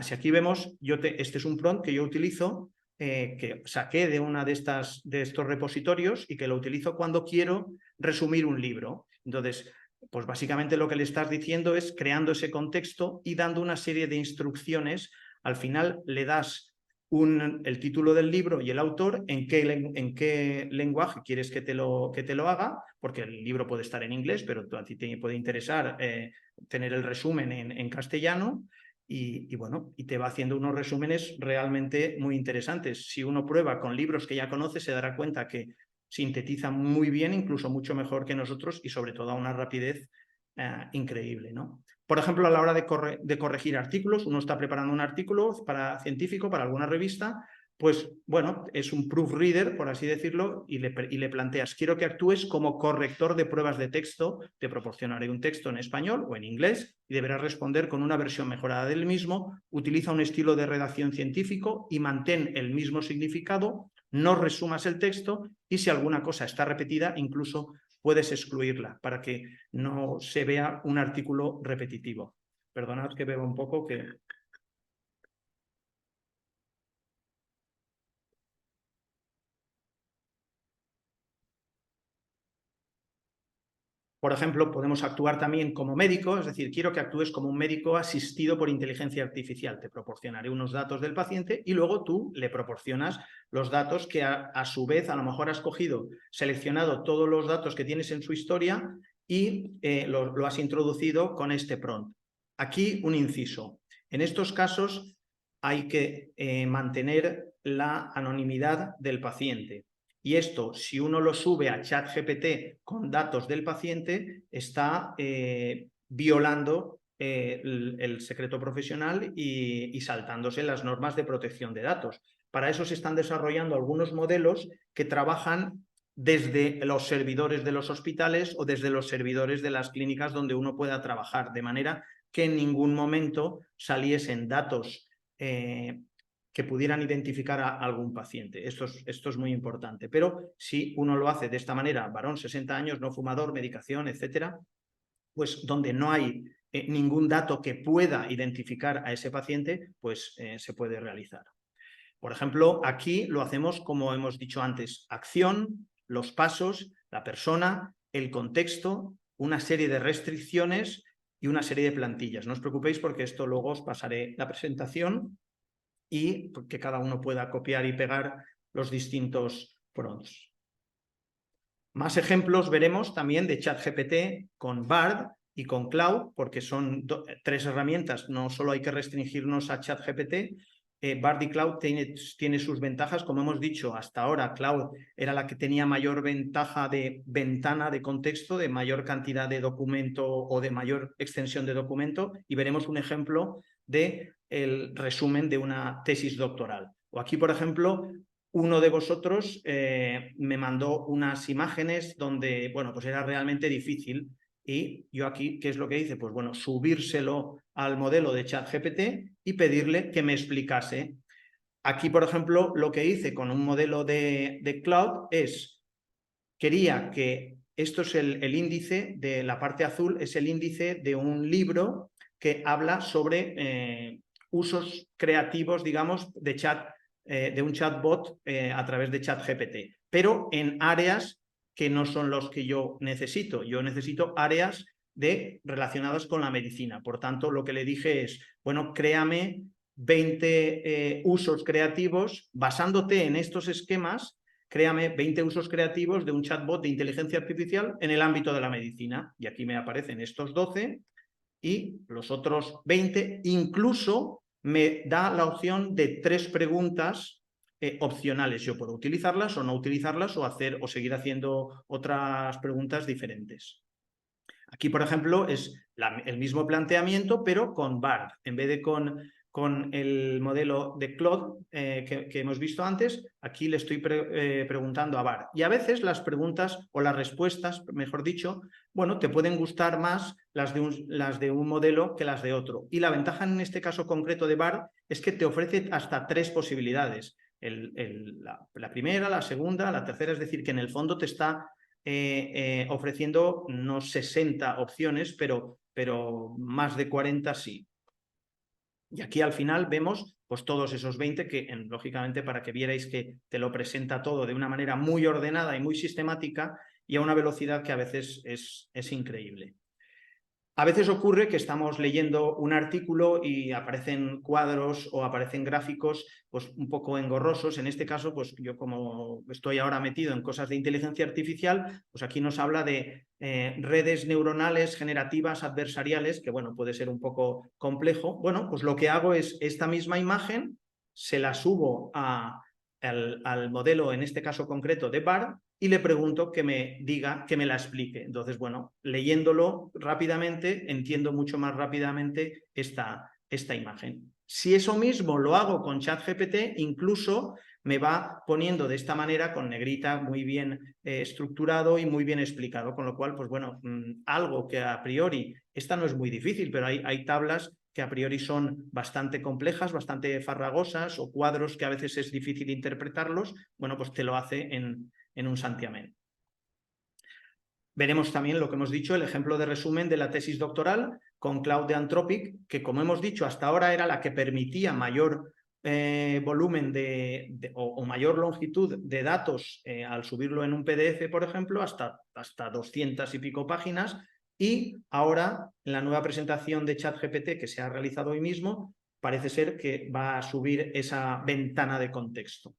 si aquí vemos, este es un prompt que yo utilizo, que saqué de una de estos repositorios y que lo utilizo cuando quiero resumir un libro. Entonces, pues básicamente lo que le estás diciendo es creando ese contexto y dando una serie de instrucciones. Al final le das el título del libro y el autor, en qué lenguaje quieres que te lo haga, porque el libro puede estar en inglés, pero a ti te puede interesar tener el resumen en castellano. Y bueno, y te va haciendo unos resúmenes realmente muy interesantes. Si uno prueba con libros que ya conoce, se dará cuenta que sintetiza muy bien, incluso mucho mejor que nosotros y sobre todo a una rapidez increíble, ¿no? Por ejemplo, a la hora de corregir artículos, uno está preparando un artículo científico para alguna revista, pues bueno, es un proofreader, por así decirlo, y le planteas, quiero que actúes como corrector de pruebas de texto, te proporcionaré un texto en español o en inglés y deberás responder con una versión mejorada del mismo, utiliza un estilo de redacción científico y mantén el mismo significado, no resumas el texto y si alguna cosa está repetida, incluso puedes excluirla para que no se vea un artículo repetitivo. Perdonad que bebo un poco que... Por ejemplo, podemos actuar también como médico, es decir, quiero que actúes como un médico asistido por inteligencia artificial. Te proporcionaré unos datos del paciente y luego tú le proporcionas los datos que a su vez a lo mejor has seleccionado todos los datos que tienes en su historia y lo has introducido con este prompt. Aquí un inciso. En estos casos hay que mantener la anonimidad del paciente. Y esto, si uno lo sube a ChatGPT con datos del paciente, está violando el secreto profesional y saltándose las normas de protección de datos. Para eso se están desarrollando algunos modelos que trabajan desde los servidores de los hospitales o desde los servidores de las clínicas donde uno pueda trabajar, de manera que en ningún momento saliesen datos que pudieran identificar a algún paciente. Esto es muy importante. Pero si uno lo hace de esta manera, varón, 60 años, no fumador, medicación, etcétera, pues donde no hay ningún dato que pueda identificar a ese paciente, pues se puede realizar. Por ejemplo, aquí lo hacemos como hemos dicho antes, acción, los pasos, la persona, el contexto, una serie de restricciones y una serie de plantillas. No os preocupéis porque esto luego os pasaré la presentación y que cada uno pueda copiar y pegar los distintos prompts. Más ejemplos veremos también de ChatGPT con Bard y con Cloud, porque son tres herramientas, no solo hay que restringirnos a ChatGPT. Bard y Cloud tiene sus ventajas, como hemos dicho, hasta ahora Cloud era la que tenía mayor ventaja de ventana de contexto, de mayor cantidad de documento o de mayor extensión de documento, y veremos un ejemplo de el resumen de una tesis doctoral. O aquí, por ejemplo, uno de vosotros me mandó unas imágenes donde, bueno, pues era realmente difícil y yo aquí, ¿qué es lo que hice? Pues bueno, subírselo al modelo de ChatGPT y pedirle que me explicase. Aquí, por ejemplo, lo que hice con un modelo de Cloud es, quería que, esto es el índice de la parte azul, es el índice de un libro que habla sobre usos creativos, digamos, de un chatbot a través de ChatGPT, pero en áreas que no son los que yo necesito. Yo necesito áreas relacionadas con la medicina. Por tanto, lo que le dije es, bueno, créame 20 usos creativos basándote en estos esquemas. Créame 20 usos creativos de un chatbot de inteligencia artificial en el ámbito de la medicina. Y aquí me aparecen estos 12 y los otros 20. Incluso me da la opción de 3 preguntas opcionales. Yo puedo utilizarlas o no utilizarlas o seguir haciendo otras preguntas diferentes. Aquí, por ejemplo, es el mismo planteamiento, pero con Bard. En vez de con el modelo de Claude que hemos visto antes, aquí le estoy preguntando a Bard. Y a veces las preguntas o las respuestas, mejor dicho, bueno, te pueden gustar más las de un modelo que las de otro. Y la ventaja en este caso concreto de Bard es que te ofrece hasta 3 posibilidades. La primera, la segunda, la tercera, es decir, que en el fondo te está ofreciendo no 60 opciones, pero más de 40 sí. Y aquí al final vemos pues todos esos 20 que, lógicamente, para que vierais que te lo presenta todo de una manera muy ordenada y muy sistemática y a una velocidad que a veces es increíble. A veces ocurre que estamos leyendo un artículo y aparecen cuadros o aparecen gráficos pues un poco engorrosos. En este caso, pues yo como estoy ahora metido en cosas de inteligencia artificial, pues aquí nos habla de redes neuronales generativas adversariales, que bueno, puede ser un poco complejo. Bueno, pues lo que hago es esta misma imagen, se la subo al modelo, en este caso concreto de Bard, y le pregunto que me diga, que me la explique. Entonces, bueno, leyéndolo rápidamente, entiendo mucho más rápidamente esta imagen. Si eso mismo lo hago con ChatGPT, incluso me va poniendo de esta manera, con negrita, muy bien estructurado y muy bien explicado, con lo cual, pues bueno, algo que a priori, esta no es muy difícil, pero hay tablas que a priori son bastante complejas, bastante farragosas, o cuadros que a veces es difícil interpretarlos, bueno, pues te lo hace en un santiamén. Veremos también lo que hemos dicho, el ejemplo de resumen de la tesis doctoral con Cloud de Anthropic, que como hemos dicho hasta ahora era la que permitía mayor volumen o mayor longitud de datos al subirlo en un PDF, por ejemplo, hasta 200 y pico páginas, y ahora en la nueva presentación de ChatGPT que se ha realizado hoy mismo, parece ser que va a subir esa ventana de contexto.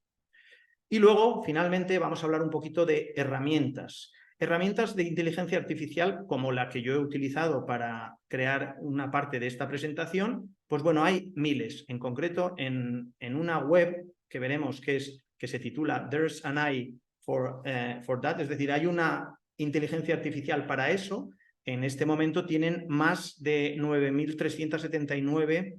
Y luego, finalmente, vamos a hablar un poquito de herramientas. Herramientas de inteligencia artificial como la que yo he utilizado para crear una parte de esta presentación, pues bueno, hay miles. En concreto, en una web que veremos que se titula There's an AI for that, es decir, hay una inteligencia artificial para eso. En este momento tienen más de 9.379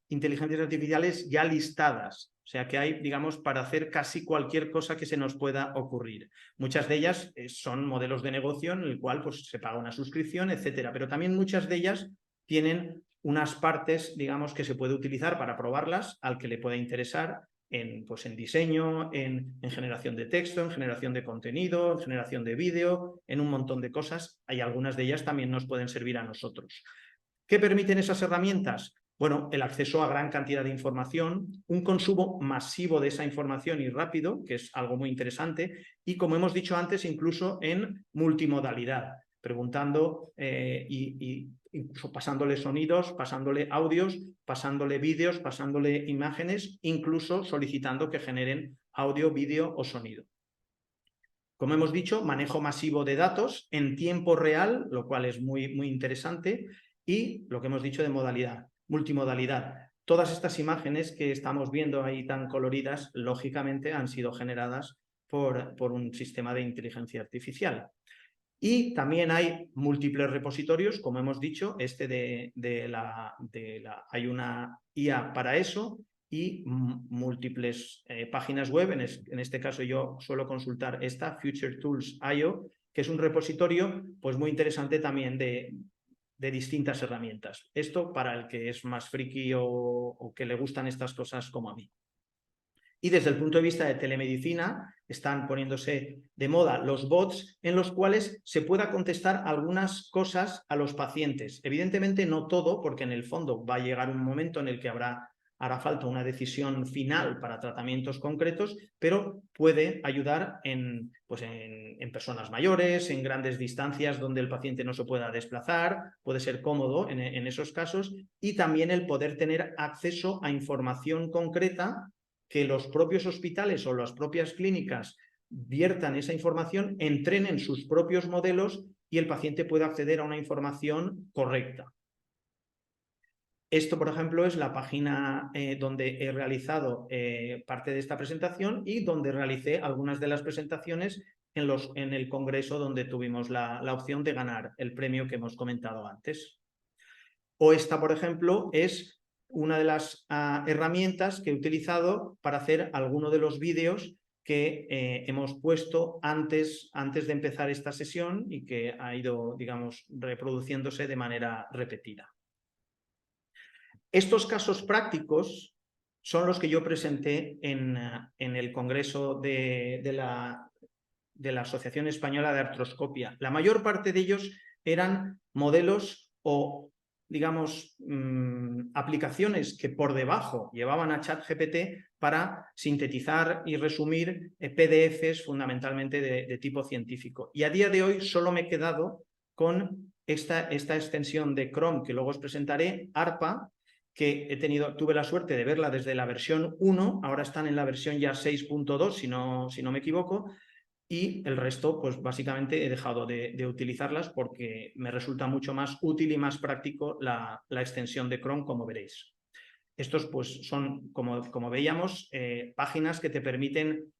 inteligencias artificiales ya listadas. O sea que hay, digamos, para hacer casi cualquier cosa que se nos pueda ocurrir. Muchas de ellas son modelos de negocio en el cual pues, se paga una suscripción, etcétera. Pero también muchas de ellas tienen unas partes, digamos, que se puede utilizar para probarlas al que le pueda interesar pues, en diseño, en generación de texto, en generación de contenido, en generación de vídeo, en un montón de cosas. Hay algunas de ellas también nos pueden servir a nosotros. ¿Qué permiten esas herramientas? Bueno, el acceso a gran cantidad de información, un consumo masivo de esa información y rápido, que es algo muy interesante, y como hemos dicho antes, incluso en multimodalidad, preguntando y incluso pasándole sonidos, pasándole audios, pasándole vídeos, pasándole imágenes, incluso solicitando que generen audio, vídeo o sonido. Como hemos dicho, manejo masivo de datos en tiempo real, lo cual es muy, muy interesante, y lo que hemos dicho de modalidad, multimodalidad. Todas estas imágenes que estamos viendo ahí tan coloridas, lógicamente han sido generadas por un sistema de inteligencia artificial. Y también hay múltiples repositorios, como hemos dicho, hay una IA para eso, y múltiples páginas web. En este caso yo suelo consultar esta, Future Tools IO, que es un repositorio pues muy interesante también de distintas herramientas. Esto para el que es más friki o que le gustan estas cosas como a mí. Y desde el punto de vista de telemedicina, están poniéndose de moda los bots en los cuales se pueda contestar algunas cosas a los pacientes. Evidentemente no todo, porque en el fondo va a llegar un momento en el que hará falta una decisión final para tratamientos concretos, pero puede ayudar en personas mayores, en grandes distancias donde el paciente no se pueda desplazar, puede ser cómodo en esos casos, y también el poder tener acceso a información concreta que los propios hospitales o las propias clínicas viertan esa información, entrenen sus propios modelos y el paciente pueda acceder a una información correcta. Esto, por ejemplo, es la página donde he realizado parte de esta presentación y donde realicé algunas de las presentaciones en el congreso donde tuvimos la opción de ganar el premio que hemos comentado antes. O esta, por ejemplo, es una de las herramientas que he utilizado para hacer alguno de los vídeos que hemos puesto antes de empezar esta sesión y que ha ido, digamos, reproduciéndose de manera repetida. Estos casos prácticos son los que yo presenté en el congreso de la Asociación Española de Artroscopia. La mayor parte de ellos eran modelos o, digamos, aplicaciones que por debajo llevaban a ChatGPT para sintetizar y resumir PDFs fundamentalmente de tipo científico. Y a día de hoy solo me he quedado con esta extensión de Chrome, que luego os presentaré, ARPA, que tuve la suerte de verla desde la versión 1, ahora están en la versión ya 6.2, si no me equivoco, y el resto, pues básicamente he dejado de utilizarlas porque me resulta mucho más útil y más práctico la extensión de Chrome, como veréis. Estos pues son, como veíamos, páginas que te permiten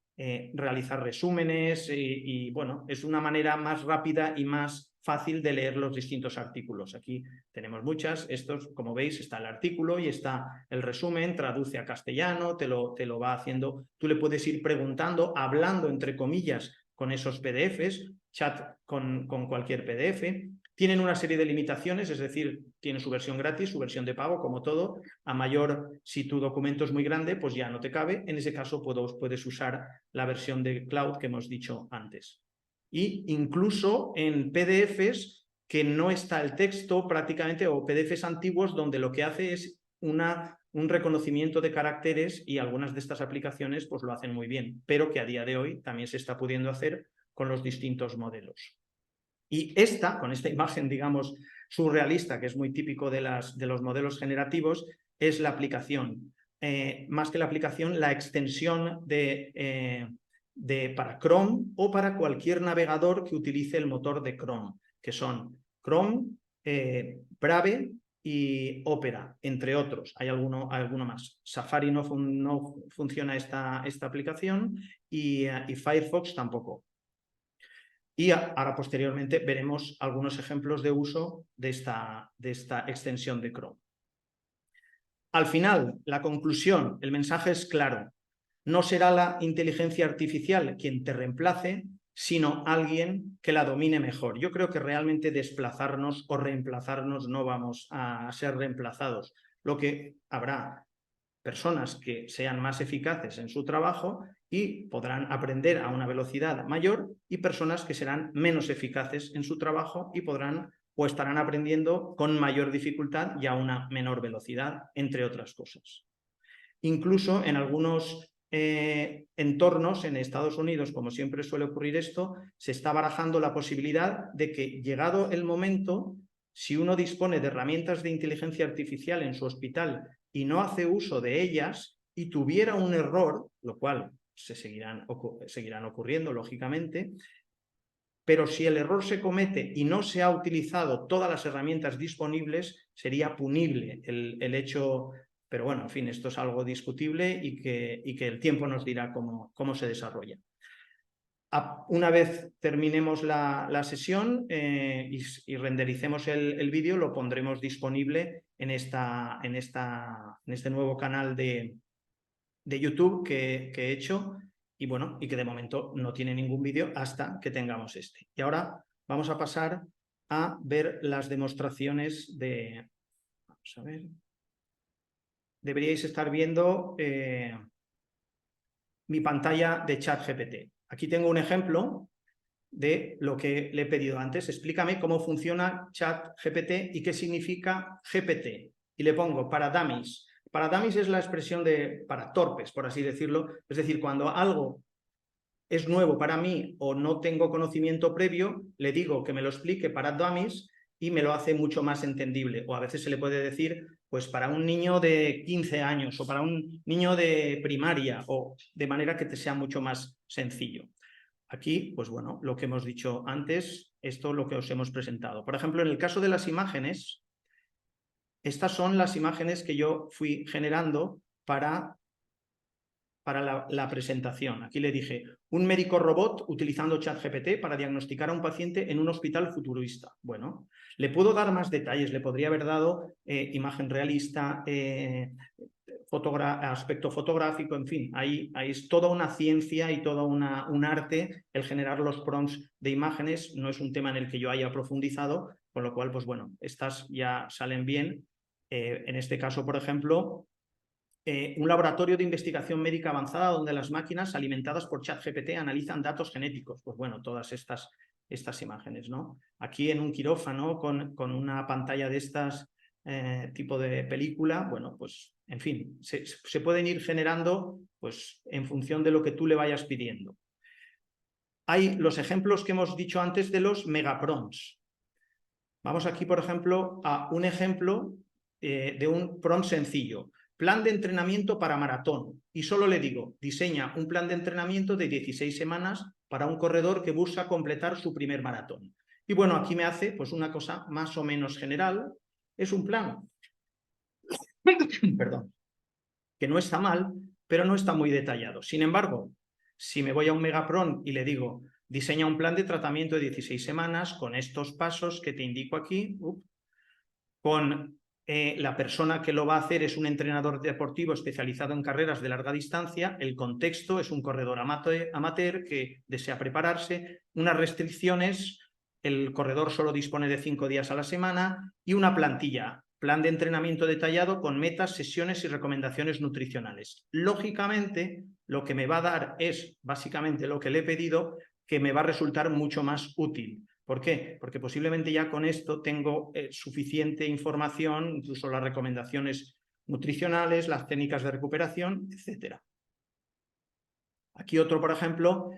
realizar resúmenes y, bueno, es una manera más rápida y más fácil de leer los distintos artículos. Aquí tenemos muchas. Estos, como veis, está el artículo y está el resumen, traduce a castellano, te lo va haciendo. Tú le puedes ir preguntando, hablando, entre comillas, con esos PDFs, chat con cualquier PDF. Tienen una serie de limitaciones, es decir, tiene su versión gratis, su versión de pago, como todo. A mayor, si tu documento es muy grande, pues ya no te cabe. En ese caso puedes usar la versión de cloud que hemos dicho antes. Y incluso en PDFs que no está el texto prácticamente, o PDFs antiguos donde lo que hace es un reconocimiento de caracteres, y algunas de estas aplicaciones pues lo hacen muy bien, pero que a día de hoy también se está pudiendo hacer con los distintos modelos. Y con esta imagen, digamos, surrealista, que es muy típico de los modelos generativos, es la aplicación. Más que la aplicación, la extensión para Chrome o para cualquier navegador que utilice el motor de Chrome, que son Chrome, Brave y Opera, entre otros. Hay alguno más. Safari no funciona esta aplicación y Firefox tampoco. Y ahora posteriormente veremos algunos ejemplos de uso de esta extensión de Chrome. Al final, la conclusión, el mensaje es claro. No será la inteligencia artificial quien te reemplace, sino alguien que la domine mejor. Yo creo que realmente desplazarnos o reemplazarnos no vamos a ser reemplazados. Lo que habrá personas que sean más eficaces en su trabajo y podrán aprender a una velocidad mayor, y personas que serán menos eficaces en su trabajo y podrán o estarán aprendiendo con mayor dificultad y a una menor velocidad, entre otras cosas. Incluso en algunos entornos en Estados Unidos, como siempre suele ocurrir esto, se está barajando la posibilidad de que, llegado el momento, si uno dispone de herramientas de inteligencia artificial en su hospital y no hace uso de ellas y tuviera un error, lo cual seguirán ocurriendo, lógicamente, pero si el error se comete y no se ha utilizado todas las herramientas disponibles, sería punible el hecho. Pero bueno, en fin, esto es algo discutible y que el tiempo nos dirá cómo se desarrolla. Una vez terminemos la sesión y rendericemos el vídeo, lo pondremos disponible en este nuevo canal de YouTube que he hecho, y bueno, y que de momento no tiene ningún vídeo hasta que tengamos este. Y ahora vamos a pasar a ver las demostraciones de... Vamos a ver. Deberíais estar viendo mi pantalla de ChatGPT. Aquí tengo un ejemplo de lo que le he pedido antes. Explícame cómo funciona ChatGPT y qué significa GPT. Y le pongo para dummies. Para dummies es la expresión para torpes, por así decirlo. Es decir, cuando algo es nuevo para mí o no tengo conocimiento previo, le digo que me lo explique para dummies y me lo hace mucho más entendible. O a veces se le puede decir, pues para un niño de 15 años o para un niño de primaria, o de manera que te sea mucho más sencillo. Aquí, pues bueno, lo que hemos dicho antes, esto es lo que os hemos presentado. Por ejemplo, en el caso de las imágenes, estas son las imágenes que yo fui generando para la presentación. Aquí le dije, un médico robot utilizando ChatGPT para diagnosticar a un paciente en un hospital futurista. Bueno, le puedo dar más detalles, le podría haber dado imagen realista, aspecto fotográfico, en fin, ahí es toda una ciencia y todo un arte el generar los prompts de imágenes. No es un tema en el que yo haya profundizado, con lo cual, pues bueno, estas ya salen bien. En este caso, por ejemplo, un laboratorio de investigación médica avanzada donde las máquinas alimentadas por ChatGPT analizan datos genéticos. Pues bueno, todas estas imágenes, ¿no? Aquí en un quirófano con una pantalla de estas tipo de película, bueno, pues en fin, se pueden ir generando pues en función de lo que tú le vayas pidiendo. Hay los ejemplos que hemos dicho antes de los megaprompts. Vamos aquí, por ejemplo, a un ejemplo de un prompt sencillo. Plan de entrenamiento para maratón. Y solo le digo, diseña un plan de entrenamiento de 16 semanas para un corredor que busca completar su primer maratón. Y bueno, aquí me hace pues una cosa más o menos general. Es un plan, perdón, que no está mal, pero no está muy detallado. Sin embargo, Si me voy a un Megapron y le digo, diseña un plan de tratamiento de 16 semanas con estos pasos que te indico aquí, con la persona que lo va a hacer es un entrenador deportivo especializado en carreras de larga distancia, el contexto es un corredor amateur que desea prepararse, unas restricciones, el corredor solo dispone de 5 días a la semana y una plantilla, plan de entrenamiento detallado con metas, sesiones y recomendaciones nutricionales. Lógicamente, lo que me va a dar es básicamente lo que le he pedido, que me va a resultar mucho más útil. ¿Por qué? Porque posiblemente ya con esto tengo suficiente información, incluso las recomendaciones nutricionales, las técnicas de recuperación, etc. Aquí otro, por ejemplo,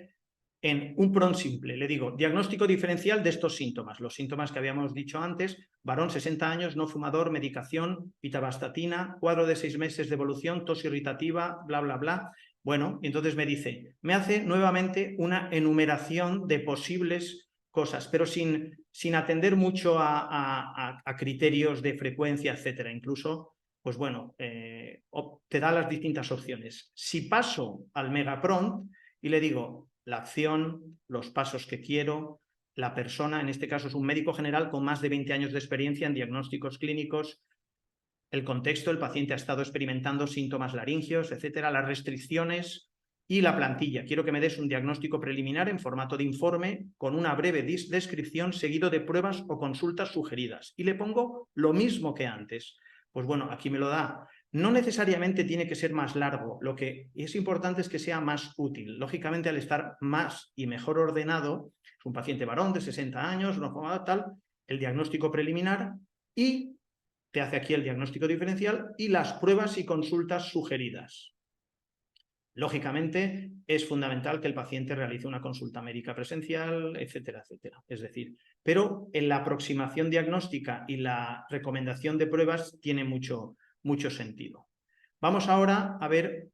en un prompt simple, le digo, diagnóstico diferencial de estos síntomas. Los síntomas que habíamos dicho antes, varón 60 años, no fumador, medicación, pitavastatina, cuadro de 6 meses de evolución, tos irritativa, bla, bla, bla. Bueno, y entonces me dice, me hace nuevamente una enumeración de posibles cosas, pero sin atender mucho a criterios de frecuencia, etcétera. Incluso, pues bueno, te da las distintas opciones. Si paso al Megaprompt y le digo la acción, los pasos que quiero, la persona, en este caso es un médico general con más de 20 años de experiencia en diagnósticos clínicos, el contexto, el paciente ha estado experimentando síntomas laringios, etcétera, las restricciones y la plantilla. Quiero que me des un diagnóstico preliminar en formato de informe con una breve descripción seguido de pruebas o consultas sugeridas. Y le pongo lo mismo que antes. Pues bueno, aquí me lo da. No necesariamente tiene que ser más largo. Lo que es importante es que sea más útil. Lógicamente, al estar más y mejor ordenado, es un paciente varón de 60 años, no fumado, tal, el diagnóstico preliminar y te hace aquí el diagnóstico diferencial y las pruebas y consultas sugeridas. Lógicamente, es fundamental que el paciente realice una consulta médica presencial, etcétera, etcétera. Es decir, pero en la aproximación diagnóstica y la recomendación de pruebas tiene mucho sentido. Vamos ahora a ver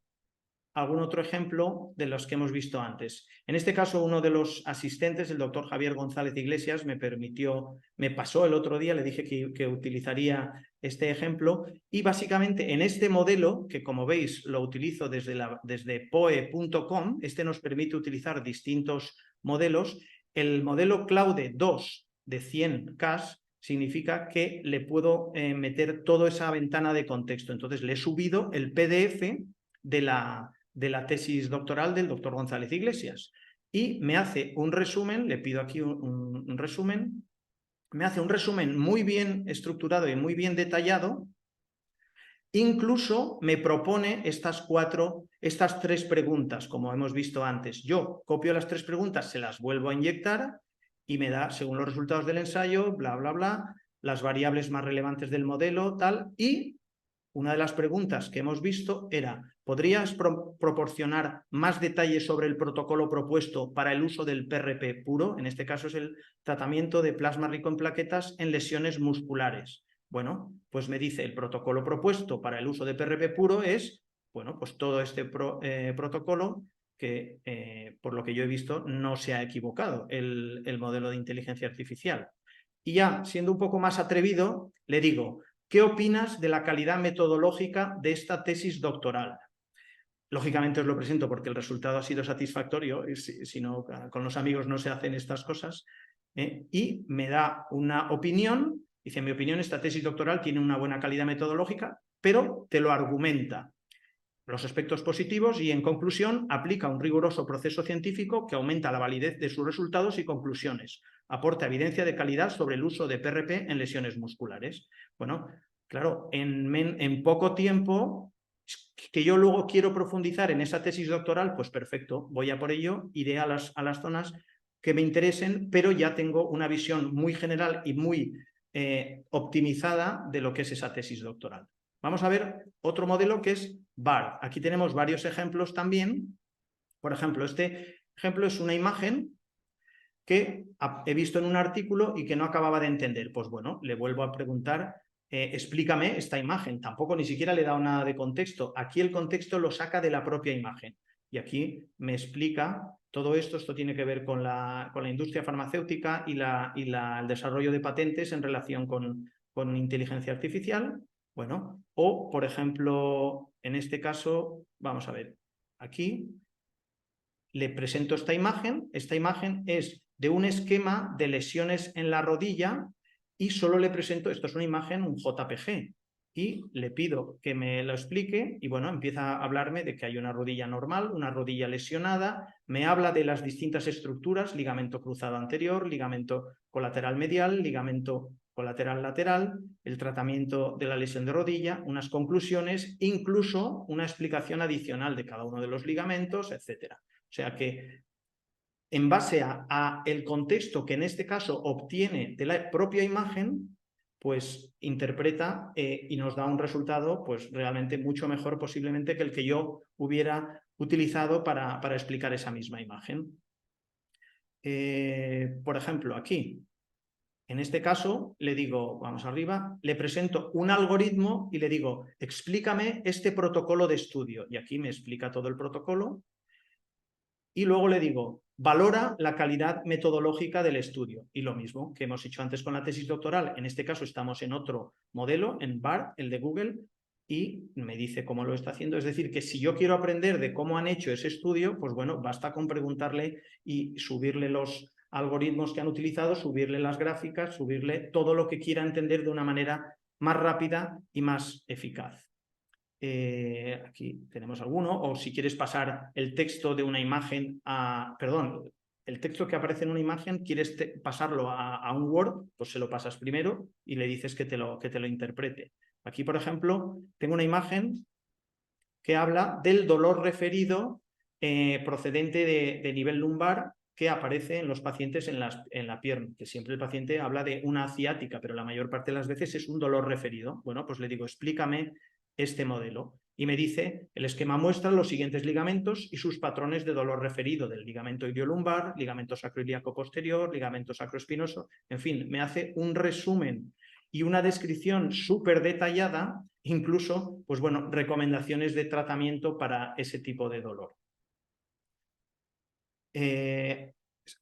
algún otro ejemplo de los que hemos visto antes. En este caso, uno de los asistentes, el doctor Javier González Iglesias, me pasó el otro día, le dije que utilizaría este ejemplo y básicamente en este modelo, que como veis lo utilizo desde poe.com, este nos permite utilizar distintos modelos. El modelo Claude 2 de 100K significa que le puedo meter toda esa ventana de contexto. Entonces le he subido el PDF de la tesis doctoral del doctor González Iglesias y me hace un resumen, le pido aquí un resumen, me hace un resumen muy bien estructurado y muy bien detallado, incluso me propone estas 3 preguntas, como hemos visto antes. Yo copio las 3 preguntas, se las vuelvo a inyectar y me da, según los resultados del ensayo, bla, bla, bla, las variables más relevantes del modelo, tal, y una de las preguntas que hemos visto era, ¿podrías proporcionar más detalles sobre el protocolo propuesto para el uso del PRP puro? En este caso es el tratamiento de plasma rico en plaquetas en lesiones musculares. Bueno, pues me dice el protocolo propuesto para el uso de PRP puro es, bueno, pues todo este protocolo que, por lo que yo he visto, no se ha equivocado el modelo de inteligencia artificial. Y ya, siendo un poco más atrevido, le digo, ¿qué opinas de la calidad metodológica de esta tesis doctoral? Lógicamente os lo presento porque el resultado ha sido satisfactorio, si no, con los amigos no se hacen estas cosas, y me da una opinión, dice, en mi opinión esta tesis doctoral tiene una buena calidad metodológica, pero te lo argumenta los aspectos positivos y, en conclusión, aplica un riguroso proceso científico que aumenta la validez de sus resultados y conclusiones. Aporta evidencia de calidad sobre el uso de PRP en lesiones musculares. Bueno, claro, en poco tiempo, que yo luego quiero profundizar en esa tesis doctoral, pues perfecto, voy a por ello, iré a las zonas que me interesen, pero ya tengo una visión muy general y muy optimizada de lo que es esa tesis doctoral. Vamos a ver otro modelo que es BARD. Aquí tenemos varios ejemplos también. Por ejemplo, este ejemplo es una imagen que he visto en un artículo y que no acababa de entender. Pues bueno, le vuelvo a preguntar, explícame esta imagen. Tampoco ni siquiera le he dado nada de contexto. Aquí el contexto lo saca de la propia imagen. Y aquí me explica todo esto. Esto tiene que ver con la industria farmacéutica y el desarrollo de patentes en relación con inteligencia artificial. Bueno, o por ejemplo, en este caso, vamos a ver, aquí le presento esta imagen es de un esquema de lesiones en la rodilla y solo le presento, esto es una imagen, un JPG, y le pido que me lo explique y bueno, empieza a hablarme de que hay una rodilla normal, una rodilla lesionada, me habla de las distintas estructuras, ligamento cruzado anterior, ligamento colateral medial, ligamento colateral lateral, el tratamiento de la lesión de rodilla, unas conclusiones, incluso una explicación adicional de cada uno de los ligamentos, etc. O sea que en base a el contexto que en este caso obtiene de la propia imagen, pues interpreta y nos da un resultado pues realmente mucho mejor posiblemente que el que yo hubiera utilizado para explicar esa misma imagen. Por ejemplo, aquí, en este caso, le digo, vamos arriba, le presento un algoritmo y le digo, explícame este protocolo de estudio. Y aquí me explica todo el protocolo. Y luego le digo, valora la calidad metodológica del estudio. Y lo mismo que hemos hecho antes con la tesis doctoral. En este caso estamos en otro modelo, en BART, el de Google, y me dice cómo lo está haciendo. Es decir, que si yo quiero aprender de cómo han hecho ese estudio, pues bueno, basta con preguntarle y subirle los algoritmos que han utilizado, subirle las gráficas, subirle todo lo que quiera entender de una manera más rápida y más eficaz. Aquí tenemos alguno, o si quieres pasar el texto de una imagen a, perdón, el texto que aparece en una imagen, quieres pasarlo a un Word, pues se lo pasas primero y le dices que te lo interprete. Aquí, por ejemplo, tengo una imagen que habla del dolor referido procedente de nivel lumbar que aparece en los pacientes en la pierna, que siempre el paciente habla de una ciática, pero la mayor parte de las veces es un dolor referido. Bueno, pues le digo, explícame este modelo. Y me dice, el esquema muestra los siguientes ligamentos y sus patrones de dolor referido del ligamento iliolumbar, ligamento sacroiliaco posterior, ligamento sacroespinoso, en fin, me hace un resumen y una descripción súper detallada, incluso, pues bueno, recomendaciones de tratamiento para ese tipo de dolor.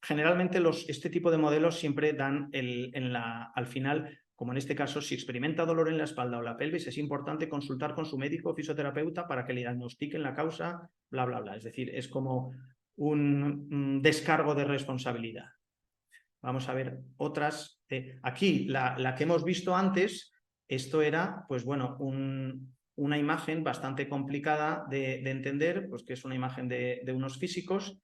Generalmente este tipo de modelos siempre dan al final, como en este caso, si experimenta dolor en la espalda o la pelvis, es importante consultar con su médico o fisioterapeuta para que le diagnostiquen la causa, bla, bla, bla. Es decir, es como un descargo de responsabilidad. Vamos a ver otras. Aquí, la que hemos visto antes, esto era, pues bueno, una imagen bastante complicada de entender, pues que es una imagen de unos físicos,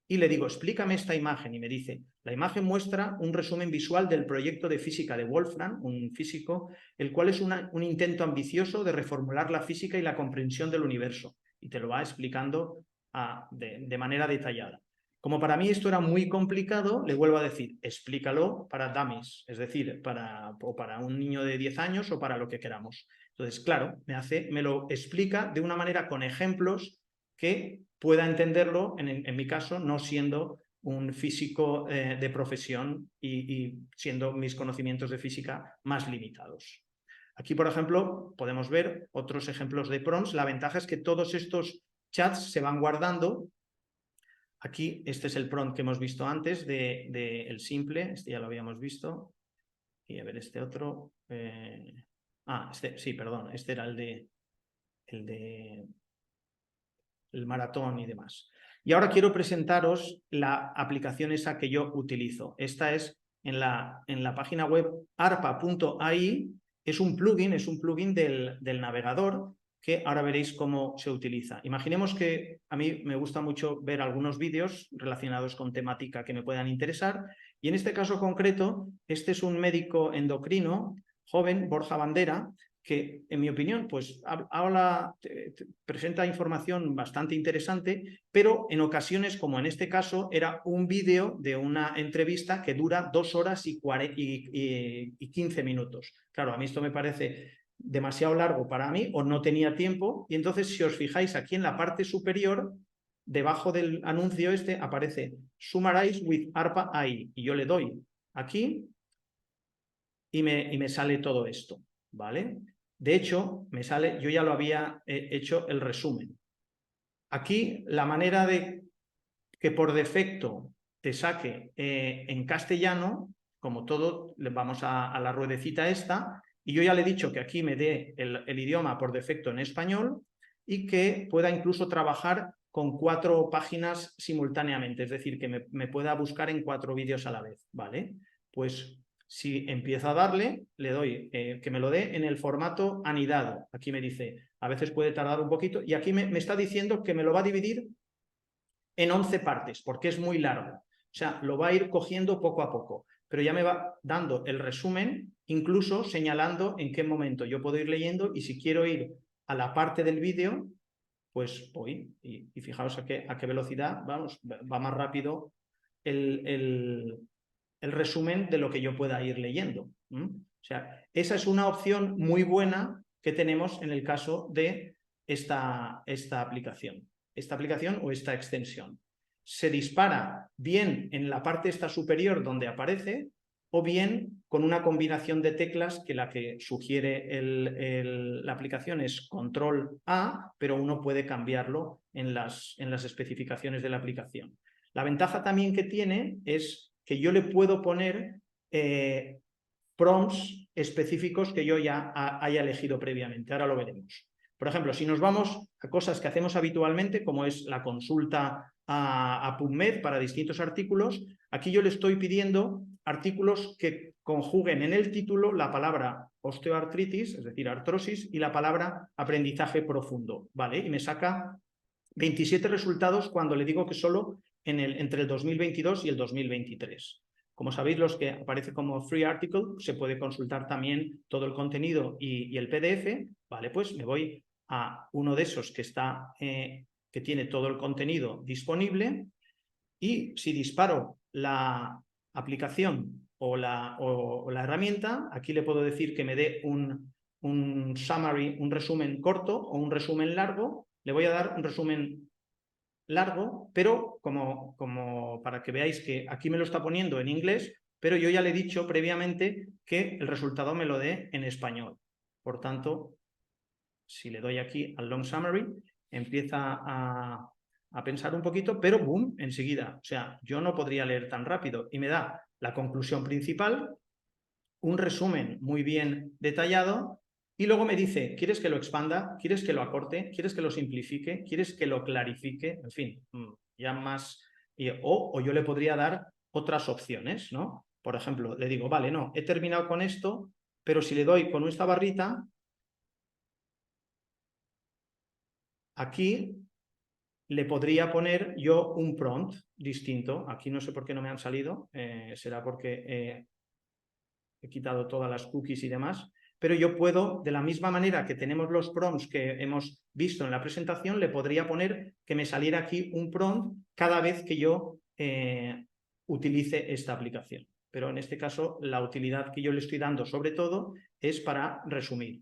y le digo, explícame esta imagen, y me dice, la imagen muestra un resumen visual del proyecto de física de Wolfram, un físico, el cual es un intento ambicioso de reformular la física y la comprensión del universo, y te lo va explicando de manera detallada. Como para mí esto era muy complicado, le vuelvo a decir, explícalo para dummies, es decir, para un niño de 10 años o para lo que queramos. Entonces, claro, me lo explica de una manera con ejemplos que pueda entenderlo, en mi caso, no siendo un físico de profesión y siendo mis conocimientos de física más limitados. Aquí, por ejemplo, podemos ver otros ejemplos de prompts. La ventaja es que todos estos chats se van guardando. Aquí, este es el prompt que hemos visto antes el simple, este ya lo habíamos visto. Y a ver, este otro. Sí, perdón, este era el maratón y demás. Y ahora quiero presentaros la aplicación esa que yo utilizo. Esta es en la página web arpa.ai. Es un plugin del navegador que ahora veréis cómo se utiliza. Imaginemos que a mí me gusta mucho ver algunos vídeos relacionados con temática que me puedan interesar, y en este caso concreto, este es un médico endocrino joven, Borja Bandera, que en mi opinión pues presenta información bastante interesante, pero en ocasiones, como en este caso, era un vídeo de una entrevista que dura 2 horas y 15 minutos. Claro, a mí esto me parece demasiado largo para mí, o no tenía tiempo, y entonces si os fijáis aquí en la parte superior, debajo del anuncio este aparece Summarize with ARPA AI, y yo le doy aquí y me sale todo esto, ¿vale? De hecho, me sale, yo ya lo había hecho el resumen. Aquí la manera de que por defecto te saque en castellano, como todo, vamos a la ruedecita esta, y yo ya le he dicho que aquí me dé el idioma por defecto en español y que pueda incluso trabajar con 4 páginas simultáneamente, es decir, que me pueda buscar en 4 vídeos a la vez, ¿vale? Pues si empiezo a darle, le doy que me lo dé en el formato anidado. Aquí me dice, a veces puede tardar un poquito, y aquí me está diciendo que me lo va a dividir en 11 partes, porque es muy largo. O sea, lo va a ir cogiendo poco a poco, pero ya me va dando el resumen, incluso señalando en qué momento yo puedo ir leyendo, y si quiero ir a la parte del vídeo, pues voy. Y fijaos a qué velocidad, vamos, va más rápido el resumen de lo que yo pueda ir leyendo. O sea, esa es una opción muy buena que tenemos en el caso de esta aplicación. Esta aplicación o esta extensión. Se dispara bien en la parte esta superior donde aparece, o bien con una combinación de teclas que la que sugiere la aplicación es Control A, pero uno puede cambiarlo en las especificaciones de la aplicación. La ventaja también que tiene es que yo le puedo poner prompts específicos que yo ya haya elegido previamente. Ahora lo veremos. Por ejemplo, si nos vamos a cosas que hacemos habitualmente, como es la consulta a PubMed para distintos artículos, aquí yo le estoy pidiendo artículos que conjuguen en el título la palabra osteoartritis, es decir, artrosis, y la palabra aprendizaje profundo, ¿vale? Y me saca 27 resultados cuando le digo que solo entre el 2022 y el 2023. Como sabéis, los que aparece como free article, se puede consultar también todo el contenido y el PDF, ¿vale? Pues me voy a uno de esos que tiene todo el contenido disponible, y si disparo la aplicación o la herramienta, aquí le puedo decir que me dé un summary, un resumen corto o un resumen largo. Le voy a dar un resumen largo, pero como para que veáis que aquí me lo está poniendo en inglés, pero yo ya le he dicho previamente que el resultado me lo dé en español. Por tanto, si le doy aquí al long summary, empieza a pensar un poquito, pero boom, enseguida. O sea, yo no podría leer tan rápido, y me da la conclusión principal, un resumen muy bien detallado, y luego me dice, ¿quieres que lo expanda? ¿Quieres que lo acorte? ¿Quieres que lo simplifique? ¿Quieres que lo clarifique? En fin, ya más... O yo le podría dar otras opciones, ¿no? Por ejemplo, le digo, vale, no, he terminado con esto, pero si le doy con esta barrita, aquí le podría poner yo un prompt distinto. Aquí no sé por qué no me han salido, será porque he quitado todas las cookies y demás, pero yo puedo, de la misma manera que tenemos los prompts que hemos visto en la presentación, le podría poner que me saliera aquí un prompt cada vez que yo utilice esta aplicación. Pero en este caso, la utilidad que yo le estoy dando sobre todo es para resumir.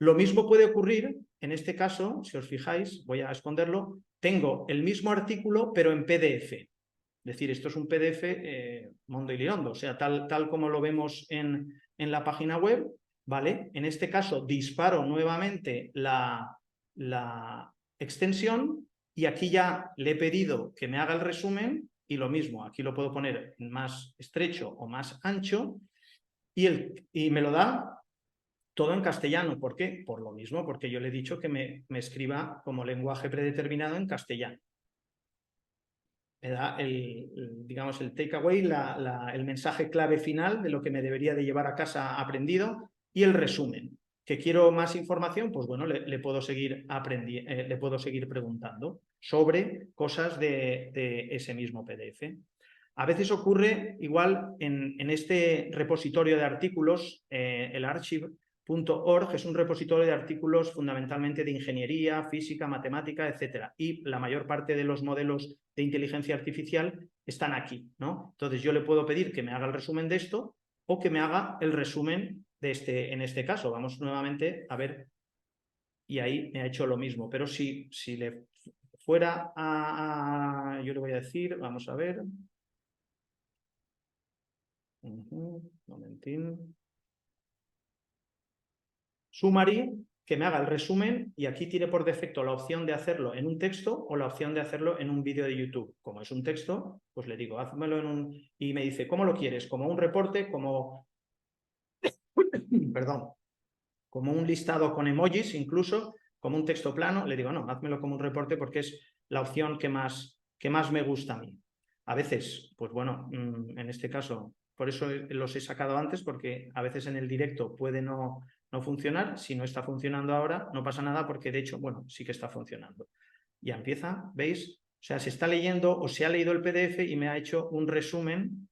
Lo mismo puede ocurrir, en este caso, si os fijáis, voy a esconderlo, tengo el mismo artículo pero en PDF. Es decir, esto es un PDF mondo y lirondo, o sea, tal como lo vemos en la página web, ¿vale? En este caso disparo nuevamente la extensión, y aquí ya le he pedido que me haga el resumen, y lo mismo, aquí lo puedo poner más estrecho o más ancho, y me lo da todo en castellano. ¿Por qué? Por lo mismo, porque yo le he dicho que me escriba como lenguaje predeterminado en castellano. Me da digamos, el takeaway, el mensaje clave final de lo que me debería de llevar a casa aprendido, y el resumen. ¿Que quiero más información? Pues bueno, le puedo seguir preguntando sobre cosas de ese mismo PDF. A veces ocurre igual en este repositorio de artículos, el archive.org es un repositorio de artículos fundamentalmente de ingeniería, física, matemática, etc. Y la mayor parte de los modelos de inteligencia artificial están aquí, ¿no? Entonces yo le puedo pedir que me haga el resumen de esto, o que me haga el resumen de en este caso. Vamos nuevamente a ver, y ahí me ha hecho lo mismo. Pero si le fuera yo le voy a decir, vamos a ver... momentín. Summary, que me haga el resumen, y aquí tiene por defecto la opción de hacerlo en un texto o la opción de hacerlo en un vídeo de YouTube. Como es un texto, pues le digo, házmelo en un... Y me dice, ¿cómo lo quieres? ¿Como un reporte? Como... Perdón. Como un listado con emojis incluso. como un texto plano, le digo, no, házmelo como un reporte porque es la opción que más me gusta a mí. A veces, pues bueno, en este caso, por eso los he sacado antes, porque a veces en el directo puede no funcionar. Si no está funcionando ahora, no pasa nada porque de hecho, bueno, sí que está funcionando. Ya empieza, ¿veis? O sea, se está leyendo o se ha leído el PDF y me ha hecho un resumen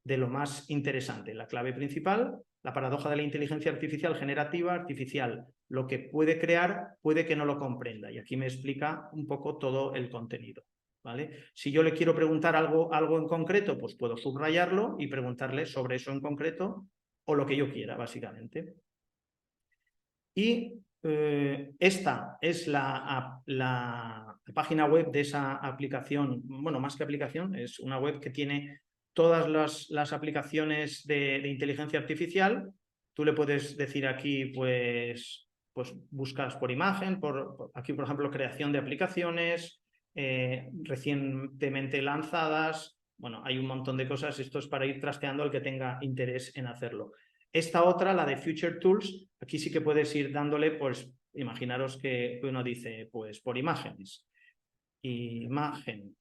de lo más interesante. La clave principal, la paradoja de la inteligencia artificial generativa, artificial. Lo que puede crear puede que no lo comprenda. Y aquí me explica un poco todo el contenido. ¿Vale? Si yo le quiero preguntar algo en concreto, pues puedo subrayarlo y preguntarle sobre eso en concreto o lo que yo quiera, básicamente. Y esta es la página web de esa aplicación. Bueno, más que aplicación, es una web que tiene todas las aplicaciones de inteligencia artificial. Tú le puedes decir aquí, pues buscas por imagen, aquí, por ejemplo, creación de aplicaciones, recientemente lanzadas. Bueno, hay un montón de cosas. Esto es para ir trasteando al que tenga interés en hacerlo. Esta otra, la de Future Tools, aquí sí que puedes ir dándole, pues imaginaros que uno dice, pues por imágenes, imagen,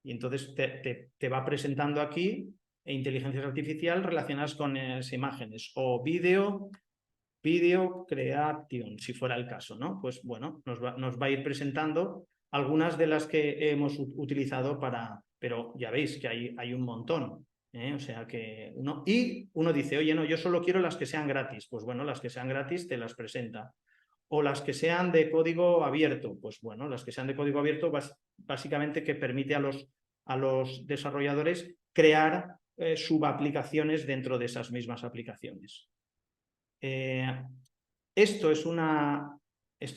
y entonces te va presentando aquí inteligencias artificiales relacionadas con esas imágenes, o video creation, si fuera el caso, ¿no? Pues bueno, nos va a ir presentando algunas de las que hemos utilizado pero ya veis que hay un montón. O sea que uno dice, oye, no, yo solo quiero las que sean gratis. Pues bueno, las que sean gratis te las presenta. O las que sean de código abierto. Pues bueno, las que sean de código abierto, básicamente que permite a los desarrolladores crear subaplicaciones dentro de esas mismas aplicaciones. Esto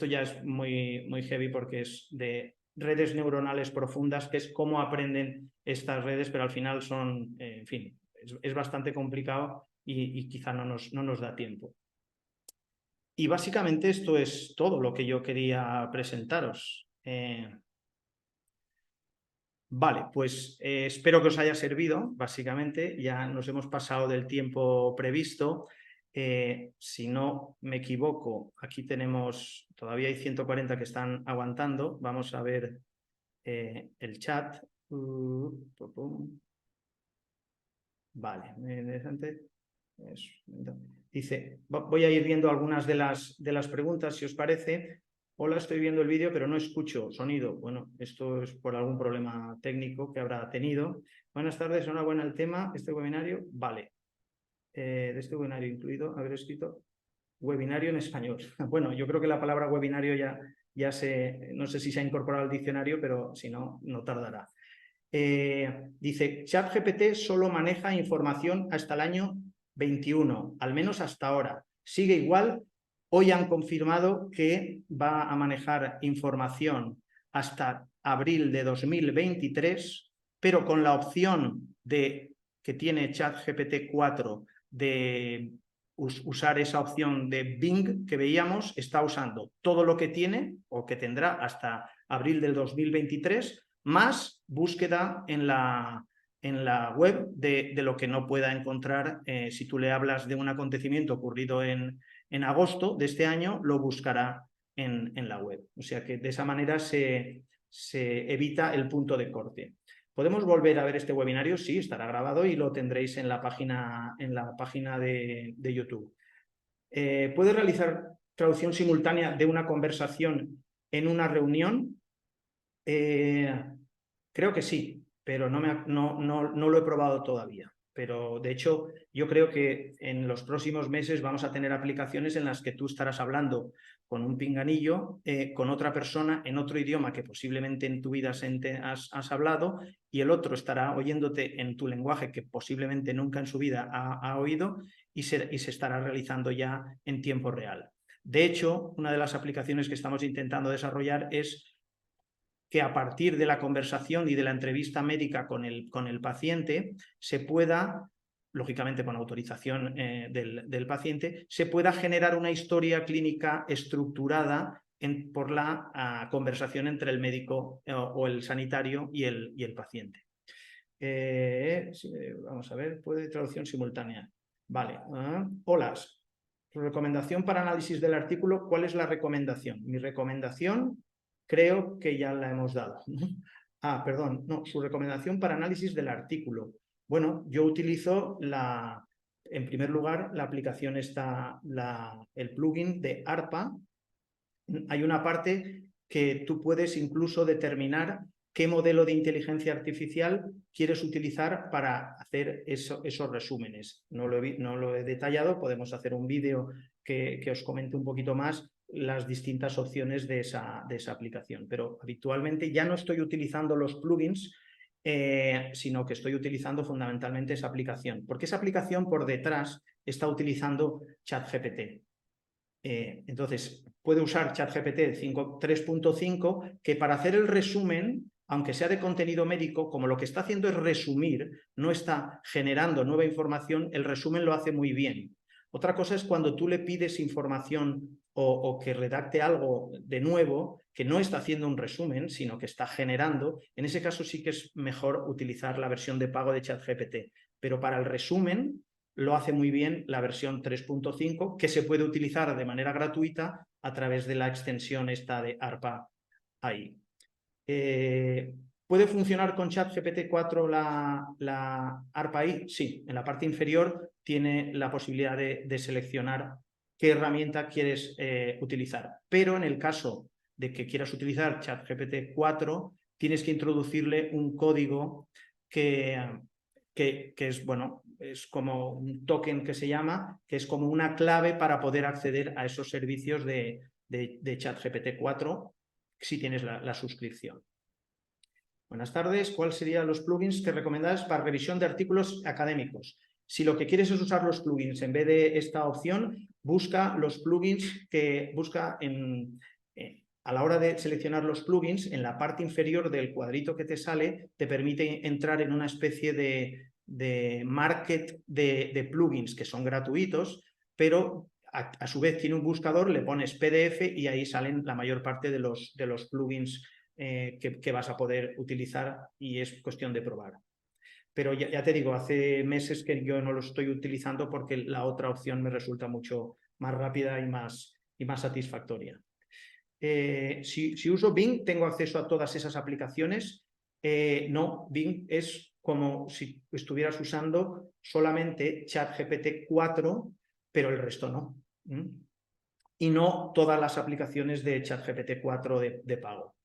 ya es muy, muy heavy porque es de redes neuronales profundas, que es cómo aprenden estas redes, pero al final son, en fin, es bastante complicado y quizá no nos da tiempo. Y básicamente esto es todo lo que yo quería presentaros. Vale, pues espero que os haya servido, básicamente. Ya nos hemos pasado del tiempo previsto. Si no me equivoco, aquí todavía hay 140 que están aguantando. Vamos a ver el chat. Vale, interesante. Dice, voy a ir viendo algunas de las preguntas, si os parece. Hola, estoy viendo el vídeo, pero no escucho sonido. Bueno, esto es por algún problema técnico que habrá tenido. Buenas tardes, enhorabuena el tema. Este webinario, vale. De este webinario incluido, haber escrito webinario en español. Bueno, yo creo que la palabra webinario ya no sé si se ha incorporado al diccionario, pero si no, no tardará. Dice, ChatGPT solo maneja información hasta el año 21, al menos hasta ahora. Sigue igual. Hoy han confirmado que va a manejar información hasta abril de 2023, pero con la opción que tiene ChatGPT 4 de usar esa opción de Bing que veíamos, está usando todo lo que tiene o que tendrá hasta abril del 2023, más búsqueda en la web de lo que no pueda encontrar. Si tú le hablas de un acontecimiento ocurrido en agosto de este año, lo buscará en la web. O sea que de esa manera se evita el punto de corte. ¿Podemos volver a ver este webinario? Sí, estará grabado y lo tendréis en la página de YouTube. ¿Puede realizar traducción simultánea de una conversación en una reunión? Creo que sí, pero no lo he probado todavía. Pero de hecho, yo creo que en los próximos meses vamos a tener aplicaciones en las que tú estarás hablando con un pinganillo, con otra persona en otro idioma que posiblemente en tu vida has hablado, y el otro estará oyéndote en tu lenguaje que posiblemente nunca en su vida ha oído, y se estará realizando ya en tiempo real. De hecho, una de las aplicaciones que estamos intentando desarrollar es que a partir de la conversación y de la entrevista médica con el paciente se pueda, lógicamente con autorización del paciente, se pueda generar una historia clínica estructurada por la conversación entre el médico o el sanitario y el paciente. Vamos a ver, ¿puede traducción simultánea? Vale. Hola. Su recomendación para análisis del artículo, ¿cuál es la recomendación? Mi recomendación creo que ya la hemos dado. Ah, perdón, no, su recomendación para análisis del artículo. Bueno, yo utilizo en primer lugar, la aplicación está, el plugin de ARPA. Hay una parte que tú puedes incluso determinar qué modelo de inteligencia artificial quieres utilizar para hacer esos resúmenes. No lo he detallado, podemos hacer un vídeo que os comente un poquito más las distintas opciones de esa aplicación. Pero habitualmente ya no estoy utilizando los plugins, sino que estoy utilizando fundamentalmente esa aplicación, porque esa aplicación por detrás está utilizando ChatGPT. Entonces, puede usar ChatGPT 3.5, que para hacer el resumen, aunque sea de contenido médico, como lo que está haciendo es resumir, no está generando nueva información, el resumen lo hace muy bien. Otra cosa es cuando tú le pides información o que redacte algo de nuevo, que no está haciendo un resumen, sino que está generando. En ese caso sí que es mejor utilizar la versión de pago de ChatGPT. Pero para el resumen lo hace muy bien la versión 3.5, que se puede utilizar de manera gratuita a través de la extensión esta de ARPA AI. ¿Puede funcionar con ChatGPT 4 la ARPA AI? Sí, en la parte inferior tiene la posibilidad de seleccionar qué herramienta quieres utilizar. Pero en el caso de que quieras utilizar ChatGPT 4, tienes que introducirle un código que es, bueno, es como un token que se llama, que es como una clave para poder acceder a esos servicios de ChatGPT 4 si tienes la suscripción. Buenas tardes. ¿Cuáles serían los plugins que recomendás para revisión de artículos académicos? Si lo que quieres es usar los plugins en vez de esta opción, busca los plugins que busca a la hora de seleccionar los plugins, en la parte inferior del cuadrito que te sale, te permite entrar en una especie de market de plugins que son gratuitos, pero a su vez tiene un buscador, le pones PDF y ahí salen la mayor parte de los plugins que vas a poder utilizar, y es cuestión de probar. Pero ya te digo, hace meses que yo no lo estoy utilizando porque la otra opción me resulta mucho más rápida y más satisfactoria. Si uso Bing, ¿tengo acceso a todas esas aplicaciones? No, Bing es como si estuvieras usando solamente ChatGPT 4, pero el resto no. Y no todas las aplicaciones de ChatGPT 4 de pago.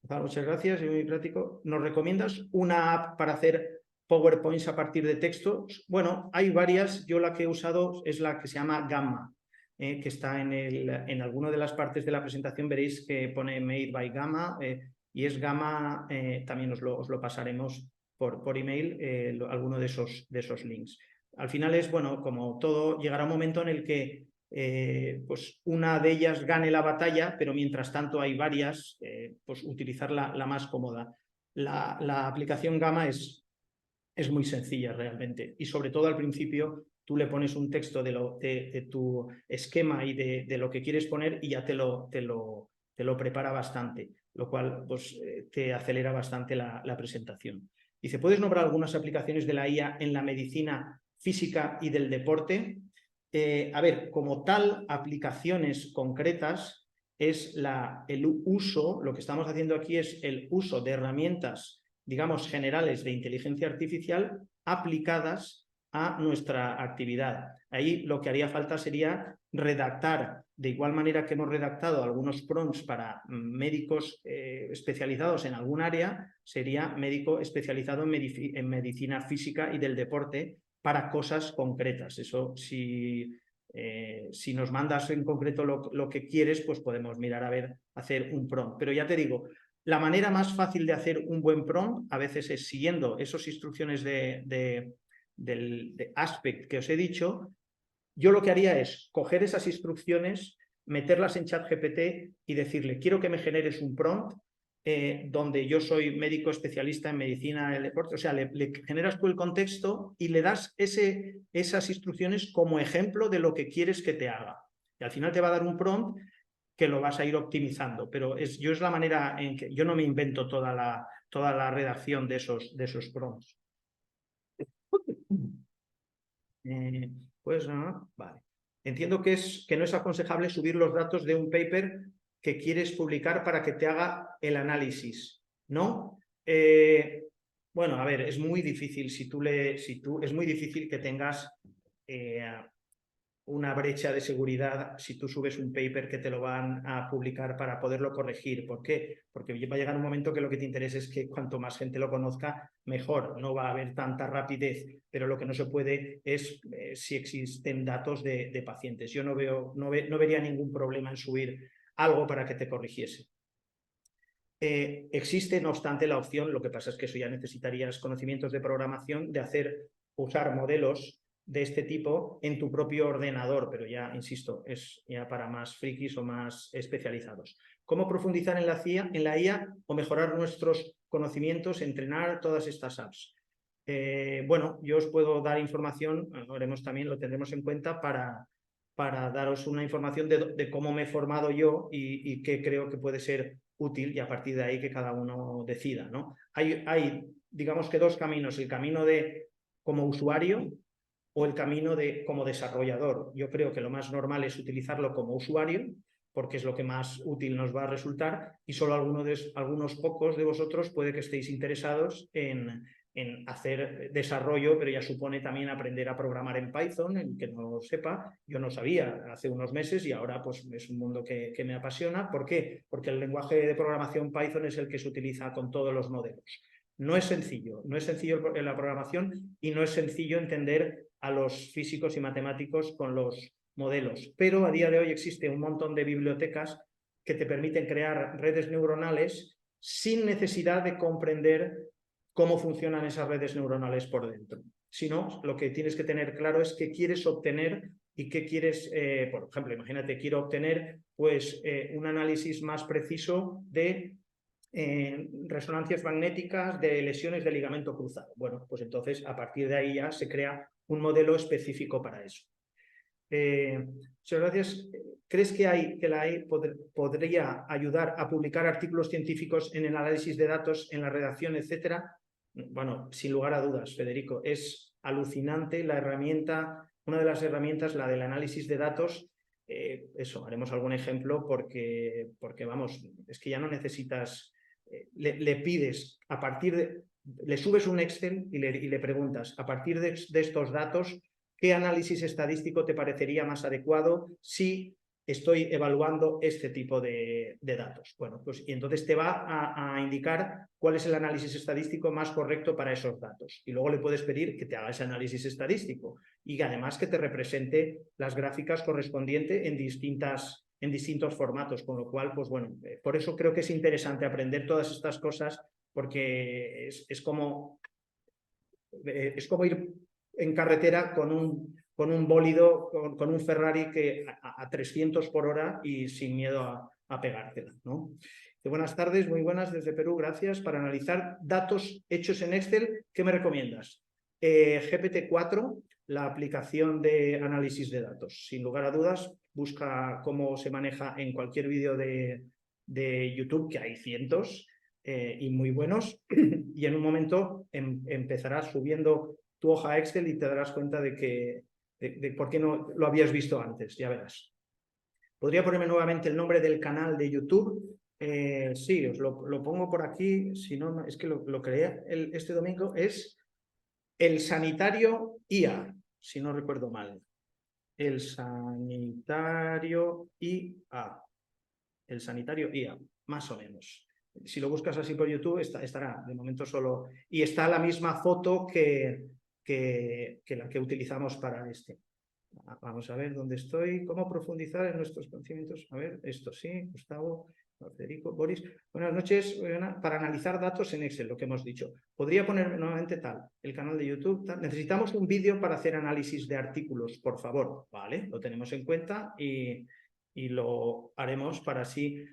Muchas gracias, muy práctico. ¿Nos recomiendas una app para hacer PowerPoints a partir de textos? Bueno, hay varias. Yo la que he usado es la que se llama Gamma, que está en alguna de las partes de la presentación. Veréis que pone Made by Gamma, y es Gamma. También os lo pasaremos por email, alguno de esos links. Al final es, bueno, como todo, llegará un momento en el que pues una de ellas gane la batalla, pero mientras tanto hay varias, pues utilizar la más cómoda. La aplicación Gamma es muy sencilla realmente, y sobre todo al principio tú le pones un texto de tu esquema y de lo que quieres poner, y ya te lo prepara bastante, lo cual pues, te acelera bastante la presentación. Dice, ¿puedes nombrar algunas aplicaciones de la IA en la medicina física y del deporte? A ver, como tal, aplicaciones concretas es el uso, lo que estamos haciendo aquí es el uso de herramientas, digamos, generales de inteligencia artificial aplicadas a nuestra actividad. Ahí lo que haría falta sería redactar, de igual manera que hemos redactado algunos prompts para médicos especializados en algún área, sería médico especializado en medicina física y del deporte, para cosas concretas. Eso, si nos mandas en concreto lo que quieres, pues podemos mirar a ver, hacer un prompt. Pero ya te digo, la manera más fácil de hacer un buen prompt a veces es siguiendo esas instrucciones de Aspect que os he dicho. Yo lo que haría es coger esas instrucciones, meterlas en ChatGPT y decirle, quiero que me generes un prompt donde yo soy médico especialista en medicina del deporte. O sea, le generas tú el contexto y le das esas instrucciones como ejemplo de lo que quieres que te haga. Y al final te va a dar un prompt que lo vas a ir optimizando. Pero es la manera en que yo no me invento toda la redacción de esos prompts. Pues, vale. Entiendo que no es aconsejable subir los datos de un paper que quieres publicar para que te haga el análisis, ¿no? Bueno, a ver, es muy difícil es muy difícil que tengas una brecha de seguridad si tú subes un paper que te lo van a publicar para poderlo corregir. ¿Por qué? Porque va a llegar un momento que lo que te interesa es que cuanto más gente lo conozca, mejor. No va a haber tanta rapidez, pero lo que no se puede es si existen datos de pacientes. Yo no vería ningún problema en subir algo para que te corrigiese. Existe, no obstante, la opción, lo que pasa es que eso ya necesitarías conocimientos de programación, de usar modelos de este tipo en tu propio ordenador, pero ya, insisto, es ya para más frikis o más especializados. ¿Cómo profundizar en la IA o mejorar nuestros conocimientos, entrenar todas estas apps? Bueno, yo os puedo dar información, lo tendremos en cuenta para daros una información de cómo me he formado yo y qué creo que puede ser útil, y a partir de ahí que cada uno decida, ¿no? Hay digamos que dos caminos, el camino de como usuario o el camino de como desarrollador. Yo creo que lo más normal es utilizarlo como usuario, porque es lo que más útil nos va a resultar, y solo algunos pocos de vosotros puede que estéis interesados en hacer desarrollo, pero ya supone también aprender a programar en Python, el que no lo sepa. Yo no sabía hace unos meses y ahora pues es un mundo que me apasiona. ¿Por qué? Porque el lenguaje de programación Python es el que se utiliza con todos los modelos. No es sencillo la programación, y no es sencillo entender a los físicos y matemáticos con los modelos, pero a día de hoy existe un montón de bibliotecas que te permiten crear redes neuronales sin necesidad de comprender cómo funcionan esas redes neuronales por dentro. Sino, lo que tienes que tener claro es qué quieres obtener y qué quieres, por ejemplo, imagínate, quiero obtener pues, un análisis más preciso de resonancias magnéticas de lesiones de ligamento cruzado. Bueno, pues entonces a partir de ahí ya se crea un modelo específico para eso. Muchas gracias. ¿Crees que la AI podría ayudar a publicar artículos científicos en el análisis de datos, en la redacción, etcétera? Bueno, sin lugar a dudas, Federico, es alucinante la herramienta, una de las herramientas, la del análisis de datos. Eso, haremos algún ejemplo porque vamos, es que ya no necesitas, le pides a partir de, le subes un Excel y le preguntas, a partir de estos datos, ¿qué análisis estadístico te parecería más adecuado si estoy evaluando este tipo de datos? Bueno, pues y entonces te va a indicar cuál es el análisis estadístico más correcto para esos datos. Y luego le puedes pedir que te haga ese análisis estadístico y además que te represente las gráficas correspondientes en distintos formatos, con lo cual, pues bueno, por eso creo que es interesante aprender todas estas cosas, porque es como ir en carretera con un bólido, con un Ferrari que a 300 por hora y sin miedo a pegártela, ¿no? Buenas tardes, muy buenas desde Perú, gracias. Para analizar datos hechos en Excel, ¿qué me recomiendas? GPT-4, la aplicación de análisis de datos. Sin lugar a dudas, busca cómo se maneja en cualquier vídeo de YouTube, que hay cientos, y muy buenos, y en un momento empezarás subiendo tu hoja Excel y te darás cuenta de por qué no lo habías visto antes, ya verás. ¿Podría ponerme nuevamente el nombre del canal de YouTube? Sí, os lo pongo por aquí, si no, es que lo creé este domingo, es El Sanitario IA, si no recuerdo mal. El Sanitario IA. El Sanitario IA, más o menos. Si lo buscas así por YouTube, estará de momento solo. Y está la misma foto que la que utilizamos para este. Vamos a ver dónde estoy. ¿Cómo profundizar en nuestros conocimientos? A ver, esto sí, Gustavo, Federico, Boris. Buenas noches. Para analizar datos en Excel, lo que hemos dicho. Podría poner nuevamente tal, el canal de YouTube. Tal. Necesitamos un vídeo para hacer análisis de artículos, por favor. Vale, lo tenemos en cuenta y lo haremos para así.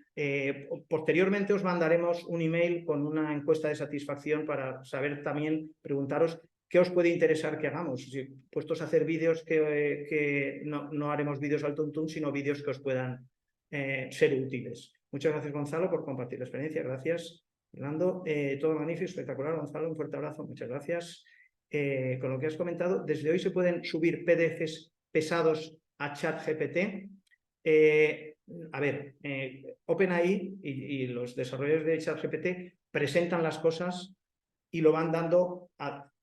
Posteriormente os mandaremos un email con una encuesta de satisfacción para saber también, preguntaros qué os puede interesar que hagamos. Si puestos a hacer vídeos que no haremos vídeos al tuntún, sino vídeos que os puedan ser útiles. Muchas gracias, Gonzalo, por compartir la experiencia. Gracias, Fernando. Todo magnífico, espectacular, Gonzalo. Un fuerte abrazo. Muchas gracias. Con lo que has comentado, desde hoy se pueden subir PDFs pesados a ChatGPT. A ver, OpenAI y los desarrolladores de ChatGPT presentan las cosas y lo van dando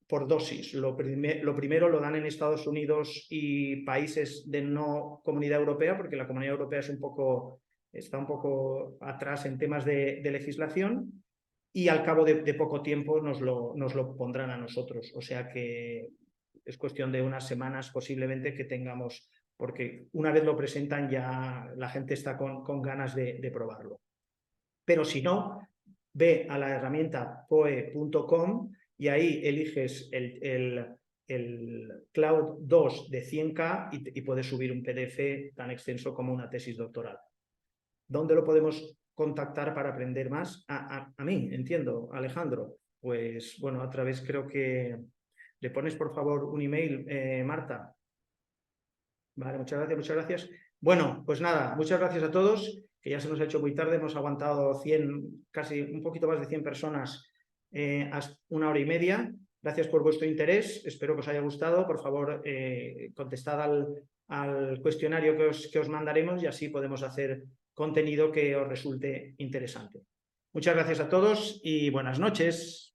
por dosis. Lo primero lo dan en Estados Unidos y países de no Comunidad Europea, porque la Comunidad Europea está un poco atrás en temas de legislación, y al cabo de poco tiempo nos lo pondrán a nosotros. O sea que es cuestión de unas semanas posiblemente que tengamos, porque una vez lo presentan ya la gente está con ganas de probarlo. Pero si no, ve a la herramienta poe.com y ahí eliges el Cloud 2 de 100K y puedes subir un PDF tan extenso como una tesis doctoral. ¿Dónde lo podemos contactar para aprender más? A mí, entiendo, Alejandro. Pues bueno, a través creo que le pones por favor un email, Marta. Vale, muchas gracias, muchas gracias. Bueno, pues nada, muchas gracias a todos, que ya se nos ha hecho muy tarde, hemos aguantado casi un poquito más de 100 personas hasta 1 hora y media. Gracias por vuestro interés, espero que os haya gustado. Por favor, contestad al cuestionario que os mandaremos y así podemos hacer contenido que os resulte interesante. Muchas gracias a todos y buenas noches.